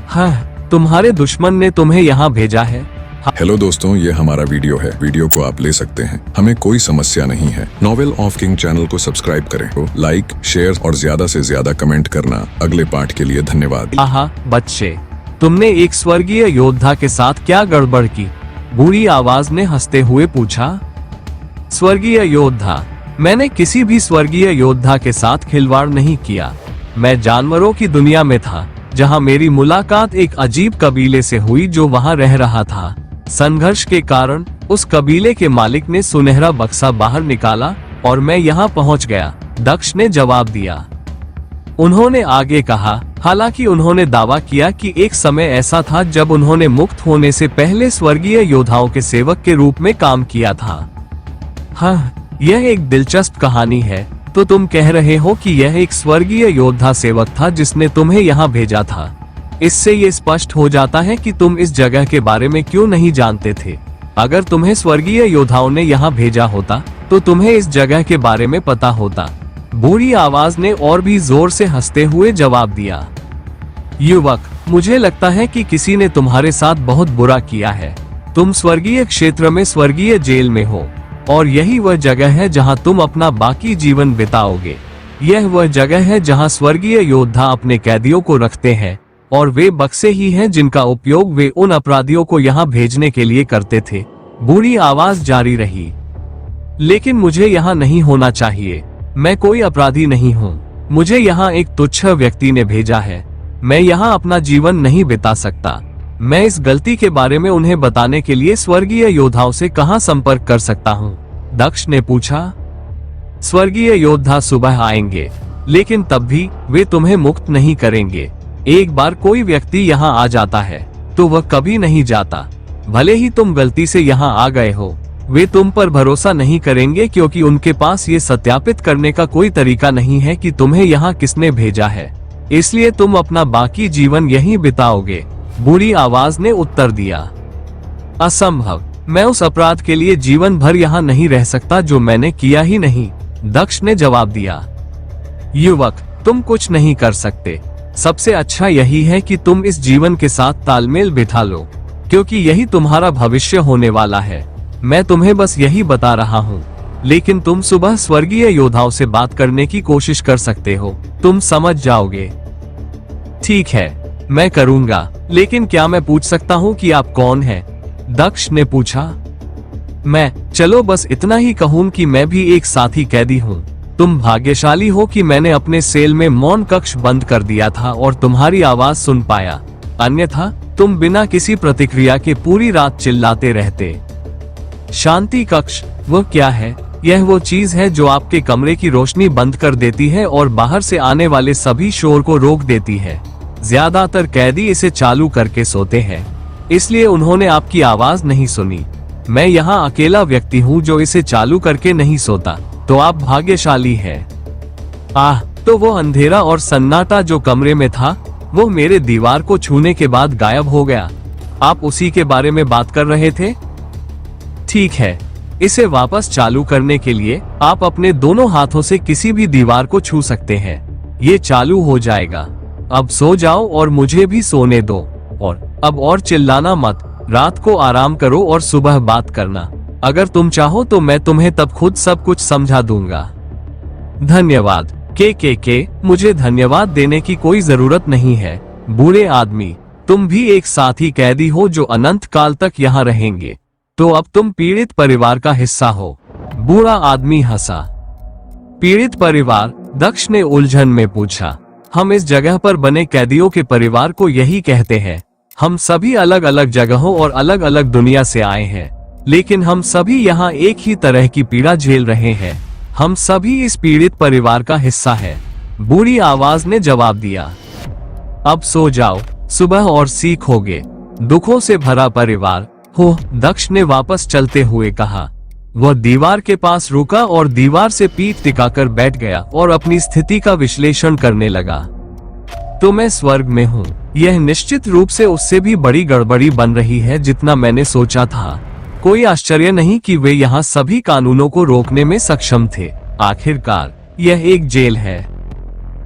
हाँ, तुम्हारे दुश्मन ने तुम्हें यहाँ भेजा है? हेलो दोस्तों, ये हमारा वीडियो है। वीडियो को आप ले सकते हैं, हमें कोई समस्या नहीं है। नॉवेल ऑफ किंग चैनल को सब्सक्राइब करें, लाइक, शेयर और ज्यादा से ज्यादा कमेंट करना। अगले पार्ट के लिए धन्यवाद। बच्चे, तुमने एक स्वर्गीय योद्धा के साथ क्या गड़बड़ की? बुरी आवाज ने हंसते हुए पूछा। स्वर्गीय योद्धा? मैंने किसी भी स्वर्गीय योद्धा के साथ खिलवाड़ नहीं किया। मैं जानवरों की दुनिया में था, जहां मेरी मुलाकात एक अजीब कबीले से हुई जो वहां रह रहा था। संघर्ष के कारण उस कबीले के मालिक ने सुनहरा बक्सा बाहर निकाला और मैं यहाँ पहुँच गया, दक्ष ने जवाब दिया। उन्होंने आगे कहा, हालांकि उन्होंने दावा किया कि एक समय ऐसा था जब उन्होंने मुक्त होने से पहले स्वर्गीय योद्धाओं के सेवक के रूप में काम किया था। हाँ, यह एक दिलचस्प कहानी है। तो तुम कह रहे हो कि यह एक स्वर्गीय योद्धा सेवक था जिसने तुम्हें यहाँ भेजा था। इससे ये स्पष्ट हो जाता है कि तुम इस जगह के बारे में क्यों नहीं जानते थे। अगर तुम्हें स्वर्गीय योद्धाओं ने यहाँ भेजा होता तो तुम्हें इस जगह के बारे में पता होता। बुरी आवाज ने और भी जोर से हंसते हुए जवाब दिया। युवक, मुझे लगता है कि किसी ने तुम्हारे साथ बहुत बुरा किया है। तुम स्वर्गीय क्षेत्र में स्वर्गीय जेल में हो और यही वह जगह है जहां तुम अपना बाकी जीवन बिताओगे। यह वह जगह है जहां स्वर्गीय योद्धा अपने कैदियों को रखते हैं और वे बक्से ही हैं जिनका उपयोग वे उन अपराधियों को यहाँ भेजने के लिए करते थे। बुरी आवाज जारी रही। लेकिन मुझे यहाँ नहीं होना चाहिए। मैं कोई अपराधी नहीं हूँ। मुझे यहाँ एक तुच्छ व्यक्ति ने भेजा है। मैं यहाँ अपना जीवन नहीं बिता सकता। मैं इस गलती के बारे में उन्हें बताने के लिए स्वर्गीय योद्धाओं से कहाँ संपर्क कर सकता हूँ? दक्ष ने पूछा। स्वर्गीय योद्धा सुबह आएंगे, लेकिन तब भी वे तुम्हें मुक्त नहीं करेंगे। एक बार कोई व्यक्ति यहाँ आ जाता है तो वह कभी नहीं जाता। भले ही तुम गलती से यहाँ आ गए हो, वे तुम पर भरोसा नहीं करेंगे क्योंकि उनके पास ये सत्यापित करने का कोई तरीका नहीं है कि तुम्हें यहाँ किसने भेजा है। इसलिए तुम अपना बाकी जीवन यहीं बिताओगे। बुरी आवाज ने उत्तर दिया। असंभव, मैं उस अपराध के लिए जीवन भर यहाँ नहीं रह सकता जो मैंने किया ही नहीं, दक्ष ने जवाब दिया। युवक, तुम कुछ नहीं कर सकते। सबसे अच्छा यही है कि तुम इस जीवन के साथ तालमेल बिठा लो, क्योंकि यही तुम्हारा भविष्य होने वाला है। मैं तुम्हें बस यही बता रहा हूँ, लेकिन तुम सुबह स्वर्गीय योद्धाओं से बात करने की कोशिश कर सकते हो। तुम समझ जाओगे। ठीक है, मैं करूँगा, लेकिन क्या मैं पूछ सकता हूँ कि आप कौन हैं? दक्ष ने पूछा। चलो बस इतना ही कहूँ कि मैं भी एक साथी कैदी हूँ। तुम भाग्यशाली हो कि मैंने अपने सेल में मौन कक्ष बंद कर दिया था और तुम्हारी आवाज सुन पाया। अन्यथा तुम बिना किसी प्रतिक्रिया के पूरी रात चिल्लाते रहते। शांति कक्ष वो क्या है? यह वो चीज है जो आपके कमरे की रोशनी बंद कर देती है और बाहर से आने वाले सभी शोर को रोक देती है। ज्यादातर कैदी इसे चालू करके सोते हैं, इसलिए उन्होंने आपकी आवाज नहीं सुनी। मैं यहाँ अकेला व्यक्ति हूँ जो इसे चालू करके नहीं सोता, तो आप भाग्यशाली हैं। तो वो अंधेरा और सन्नाटा जो कमरे में था, वो मेरे दीवार को छूने के बाद गायब हो गया। आप उसी के बारे में बात कर रहे थे? ठीक है, इसे वापस चालू करने के लिए आप अपने दोनों हाथों से किसी भी दीवार को छू सकते हैं। ये चालू हो जाएगा। अब सो जाओ और मुझे भी सोने दो। और अब और चिल्लाना मत। रात को आराम करो और सुबह बात करना। अगर तुम चाहो तो मैं तुम्हें तब खुद सब कुछ समझा दूंगा। धन्यवाद। के मुझे धन्यवाद देने की कोई जरूरत नहीं है। बुरे आदमी, तुम भी एक साथी कैदी हो जो अनंत काल तक यहाँ रहेंगे, तो अब तुम पीड़ित परिवार का हिस्सा हो। बुरा आदमी हंसा। पीड़ित परिवार? दक्ष ने उलझन में पूछा। हम इस जगह पर बने कैदियों के परिवार को यही कहते हैं। हम सभी अलग अलग जगहों और अलग अलग दुनिया से आए हैं, लेकिन हम सभी यहाँ एक ही तरह की पीड़ा झेल रहे हैं। हम सभी इस पीड़ित परिवार का हिस्सा है। बुरी आवाज ने जवाब दिया। अब सो जाओ, सुबह और सीखोगे। दुखों से भरा परिवार हो, दक्ष ने वापस चलते हुए कहा। वह दीवार के पास रुका और दीवार से पीठ टिकाकर बैठ गया और अपनी स्थिति का विश्लेषण करने लगा। तो मैं स्वर्ग में हूँ। यह निश्चित रूप से उससे भी बड़ी गड़बड़ी बन रही है जितना मैंने सोचा था। कोई आश्चर्य नहीं कि वे यहाँ सभी कानूनों को रोकने में सक्षम थे। आखिरकार यह एक जेल है,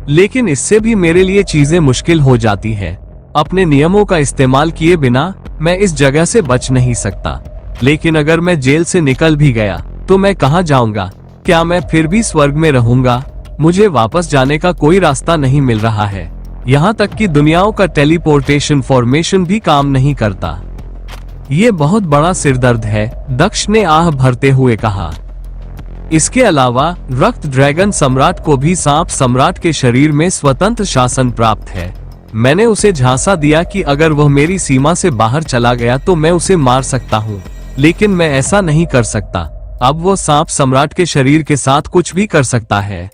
लेकिन इससे भी मेरे लिए चीजें मुश्किल हो जाती है। अपने नियमों का इस्तेमाल किए बिना मैं इस जगह से बच नहीं सकता। लेकिन अगर मैं जेल से निकल भी गया तो मैं कहाँ जाऊंगा? क्या मैं फिर भी स्वर्ग में रहूंगा? मुझे वापस जाने का कोई रास्ता नहीं मिल रहा है। यहाँ तक कि दुनियाओं का टेलीपोर्टेशन फॉर्मेशन भी काम नहीं करता। ये बहुत बड़ा सिरदर्द है, दक्ष ने आह भरते हुए कहा। इसके अलावा रक्त ड्रैगन सम्राट को भी सांप सम्राट के शरीर में स्वतंत्र शासन प्राप्त है। मैंने उसे झांसा दिया कि अगर वह मेरी सीमा से बाहर चला गया तो मैं उसे मार सकता हूँ, लेकिन मैं ऐसा नहीं कर सकता। अब वो सांप सम्राट के शरीर के साथ कुछ भी कर सकता है।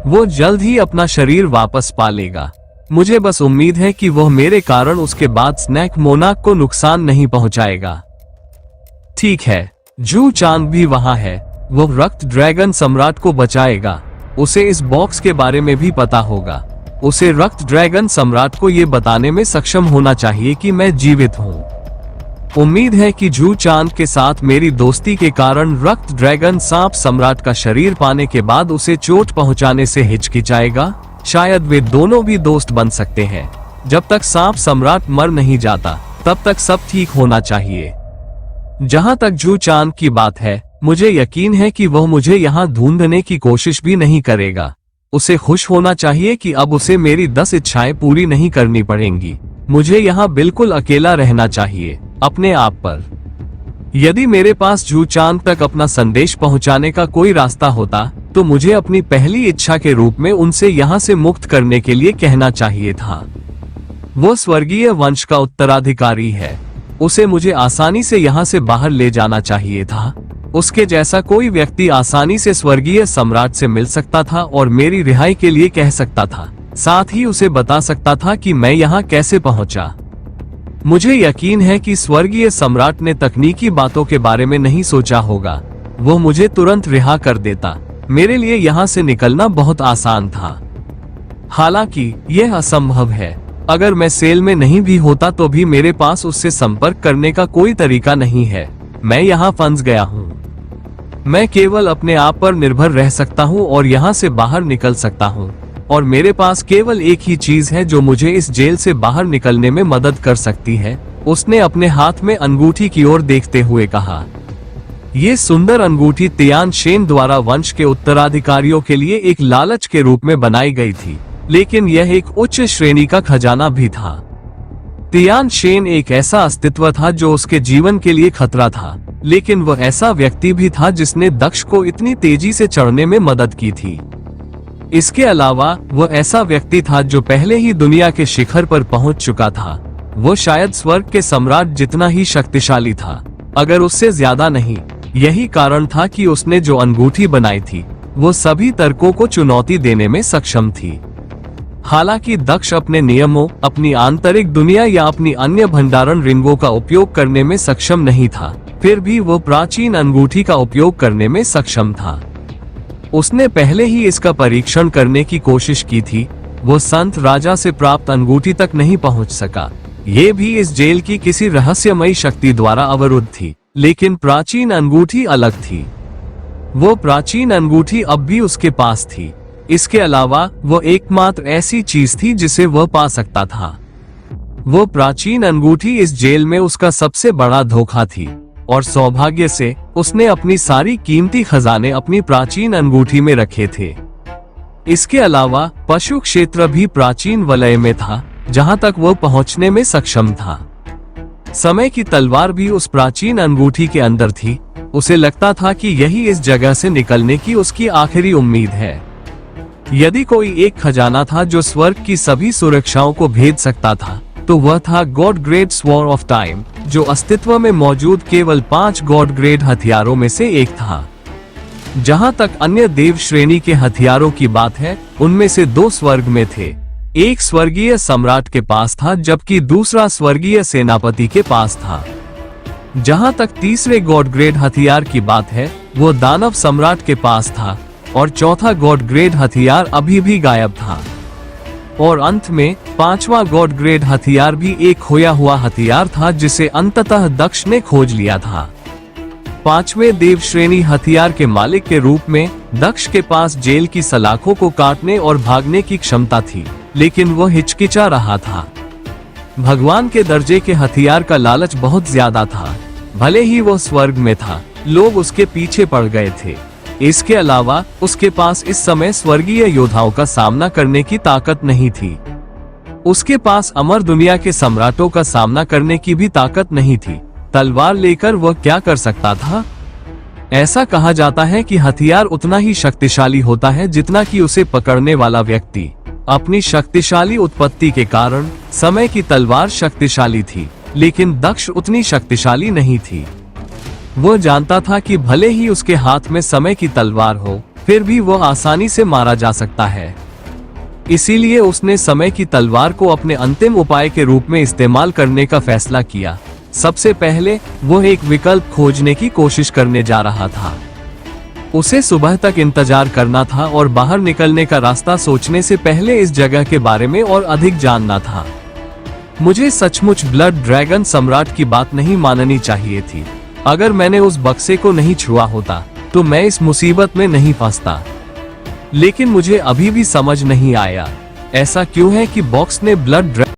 वो जल्द ही अपना शरीर वापस पा लेगा। मुझे बस उम्मीद है कि वह मेरे कारण उसके बाद स्नैक मोनाक को नुकसान नहीं पहुंचाएगा। ठीक है, जू चांग भी वहां है। वह रक्त ड्रैगन सम्राट को बचाएगा। उसे इस बॉक्स के बारे में भी पता होगा। उसे रक्त ड्रैगन सम्राट को ये बताने में सक्षम होना चाहिए कि मैं जीवित हूँ। उम्मीद है कि जू चांद के साथ मेरी दोस्ती के कारण रक्त ड्रैगन सांप सम्राट का शरीर पाने के बाद उसे चोट पहुंचाने से हिचकिचाएगा। शायद वे दोनों भी दोस्त बन सकते हैं। जब तक सांप सम्राट मर नहीं जाता तब तक सब ठीक होना चाहिए। जहां तक जू चांद की बात है, मुझे यकीन है कि वह मुझे यहाँ ढूंढने की कोशिश भी नहीं करेगा। उसे खुश होना चाहिए कि अब उसे मेरी 10 इच्छाएं पूरी नहीं करनी पड़ेंगी। मुझे यहाँ बिल्कुल अकेला रहना चाहिए, अपने आप पर। यदि मेरे पास जू चांद तक अपना संदेश पहुंचाने का कोई रास्ता होता तो मुझे अपनी पहली इच्छा के रूप में उनसे यहाँ से मुक्त करने के लिए कहना चाहिए था। वो स्वर्गीय वंश का उत्तराधिकारी है। उसे मुझे आसानी से यहाँ से बाहर ले जाना चाहिए था। उसके जैसा कोई व्यक्ति आसानी से स्वर्गीय सम्राट से मिल सकता था और मेरी रिहाई के लिए कह सकता था। साथ ही उसे बता सकता था कि मैं यहाँ कैसे पहुंचा। मुझे यकीन है कि स्वर्गीय सम्राट ने तकनीकी बातों के बारे में नहीं सोचा होगा। वो मुझे तुरंत रिहा कर देता। मेरे लिए यहाँ से निकलना बहुत आसान था। हालांकि यह असंभव है। अगर मैं सेल में नहीं भी होता तो भी मेरे पास उससे संपर्क करने का कोई तरीका नहीं है। मैं यहाँ फंस गया हूँ। मैं केवल अपने आप पर निर्भर रह सकता हूँ और यहाँ से बाहर निकल सकता हूँ। और मेरे पास केवल एक ही चीज है जो मुझे इस जेल से बाहर निकलने में मदद कर सकती है। उसने अपने हाथ में अंगूठी की ओर देखते हुए कहा। ये सुंदर अंगूठी तियान शेन द्वारा वंश के उत्तराधिकारियों के लिए एक लालच के रूप में बनाई गई थी, लेकिन यह एक उच्च श्रेणी का खजाना भी था। तियान शेन एक ऐसा अस्तित्व था जो उसके जीवन के लिए खतरा था, लेकिन वह ऐसा व्यक्ति भी था जिसने दक्ष को इतनी तेजी से चढ़ने में मदद की थी। इसके अलावा वह ऐसा व्यक्ति था जो पहले ही दुनिया के शिखर पर पहुंच चुका था। वो शायद स्वर्ग के सम्राट जितना ही शक्तिशाली था, अगर उससे ज्यादा नहीं। यही कारण था कि उसने जो अंगूठी बनाई थी वो सभी तर्कों को चुनौती देने में सक्षम थी। हालांकि दक्ष अपने नियमों, अपनी आंतरिक दुनिया या अपनी अन्य भंडारण रिंगों का उपयोग करने में सक्षम नहीं था, फिर भी वो प्राचीन अंगूठी का उपयोग करने में सक्षम था। उसने पहले ही इसका परीक्षण करने की कोशिश की थी। वो संत राजा से प्राप्त अंगूठी तक नहीं पहुंच सका। ये भी इस जेल की किसी रहस्यमयी शक्ति द्वारा अवरुद्ध थी, लेकिन प्राचीन अंगूठी अलग थी। वो प्राचीन अंगूठी अब भी उसके पास थी। इसके अलावा वो एकमात्र ऐसी चीज थी जिसे वह पा सकता था। वो प्राचीन अंगूठी इस जेल में उसका सबसे बड़ा धोखा थी, और सौभाग्य से उसने अपनी सारी कीमती खजाने अपनी प्राचीन अंगूठी में रखे थे। इसके अलावा पशु क्षेत्र भी प्राचीन वलय में था, जहां तक वो पहुंचने में सक्षम था। समय की तलवार भी उस प्राचीन अंगूठी के अंदर थी। उसे लगता था कि यही इस जगह से निकलने की उसकी आखिरी उम्मीद है। यदि कोई एक खजाना था जो स्वर्ग की सभी सुरक्षाओं को भेद सकता था, तो वह था God grade sword of time, जो अस्तित्व में मौजूद केवल 5 गॉड ग्रेड हथियारों में से एक था। जहां तक अन्य देव श्रेणी के हथियारों की बात है, उनमें से 2 स्वर्ग में थे। एक स्वर्गीय सम्राट के पास था, जबकि दूसरा स्वर्गीय सेनापति के पास था। जहां तक तीसरे गॉड ग्रेड हथियार की बात है, वो दानव सम्राट के पास था, और चौथा गॉड ग्रेड हथियार अभी भी गायब था। और अंत में 5वां गॉड ग्रेड हथियार भी एक खोया हुआ हथियार था, जिसे अंततः दक्ष ने खोज लिया था। 5वें देव श्रेणी हथियार के मालिक के रूप में दक्ष के पास जेल की सलाखों को काटने और भागने की क्षमता थी, लेकिन वो हिचकिचा रहा था। भगवान के दर्जे के हथियार का लालच बहुत ज्यादा था। भले ही वो स्वर्ग में था, लोग उसके पीछे पड़ गए थे। इसके अलावा उसके पास इस समय स्वर्गीय योद्धाओं का सामना करने की ताकत नहीं थी। उसके पास अमर दुनिया के सम्राटों का सामना करने की भी ताकत नहीं थी। तलवार लेकर वह क्या कर सकता था? ऐसा कहा जाता है कि हथियार उतना ही शक्तिशाली होता है जितना कि उसे पकड़ने वाला व्यक्ति। अपनी शक्तिशाली उत्पत्ति के कारण समय की तलवार शक्तिशाली थी, लेकिन दक्ष उतनी शक्तिशाली नहीं थी। वो जानता था कि भले ही उसके हाथ में समय की तलवार हो, फिर भी वो आसानी से मारा जा सकता है। इसीलिए उसने समय की तलवार को अपने अंतिम उपाय के रूप में इस्तेमाल करने का फैसला किया। सबसे पहले वो एक विकल्प खोजने की कोशिश करने जा रहा था। उसे सुबह तक इंतजार करना था और बाहर निकलने का रास्ता सोचने से पहले इस जगह के बारे में और अधिक जानना था। मुझे सचमुच ब्लड ड्रैगन सम्राट की बात नहीं माननी चाहिए थी। अगर मैंने उस बक्से को नहीं छुआ होता, तो मैं इस मुसीबत में नहीं फंसता। लेकिन मुझे अभी भी समझ नहीं आया, ऐसा क्यों है कि बॉक्स ने ब्लड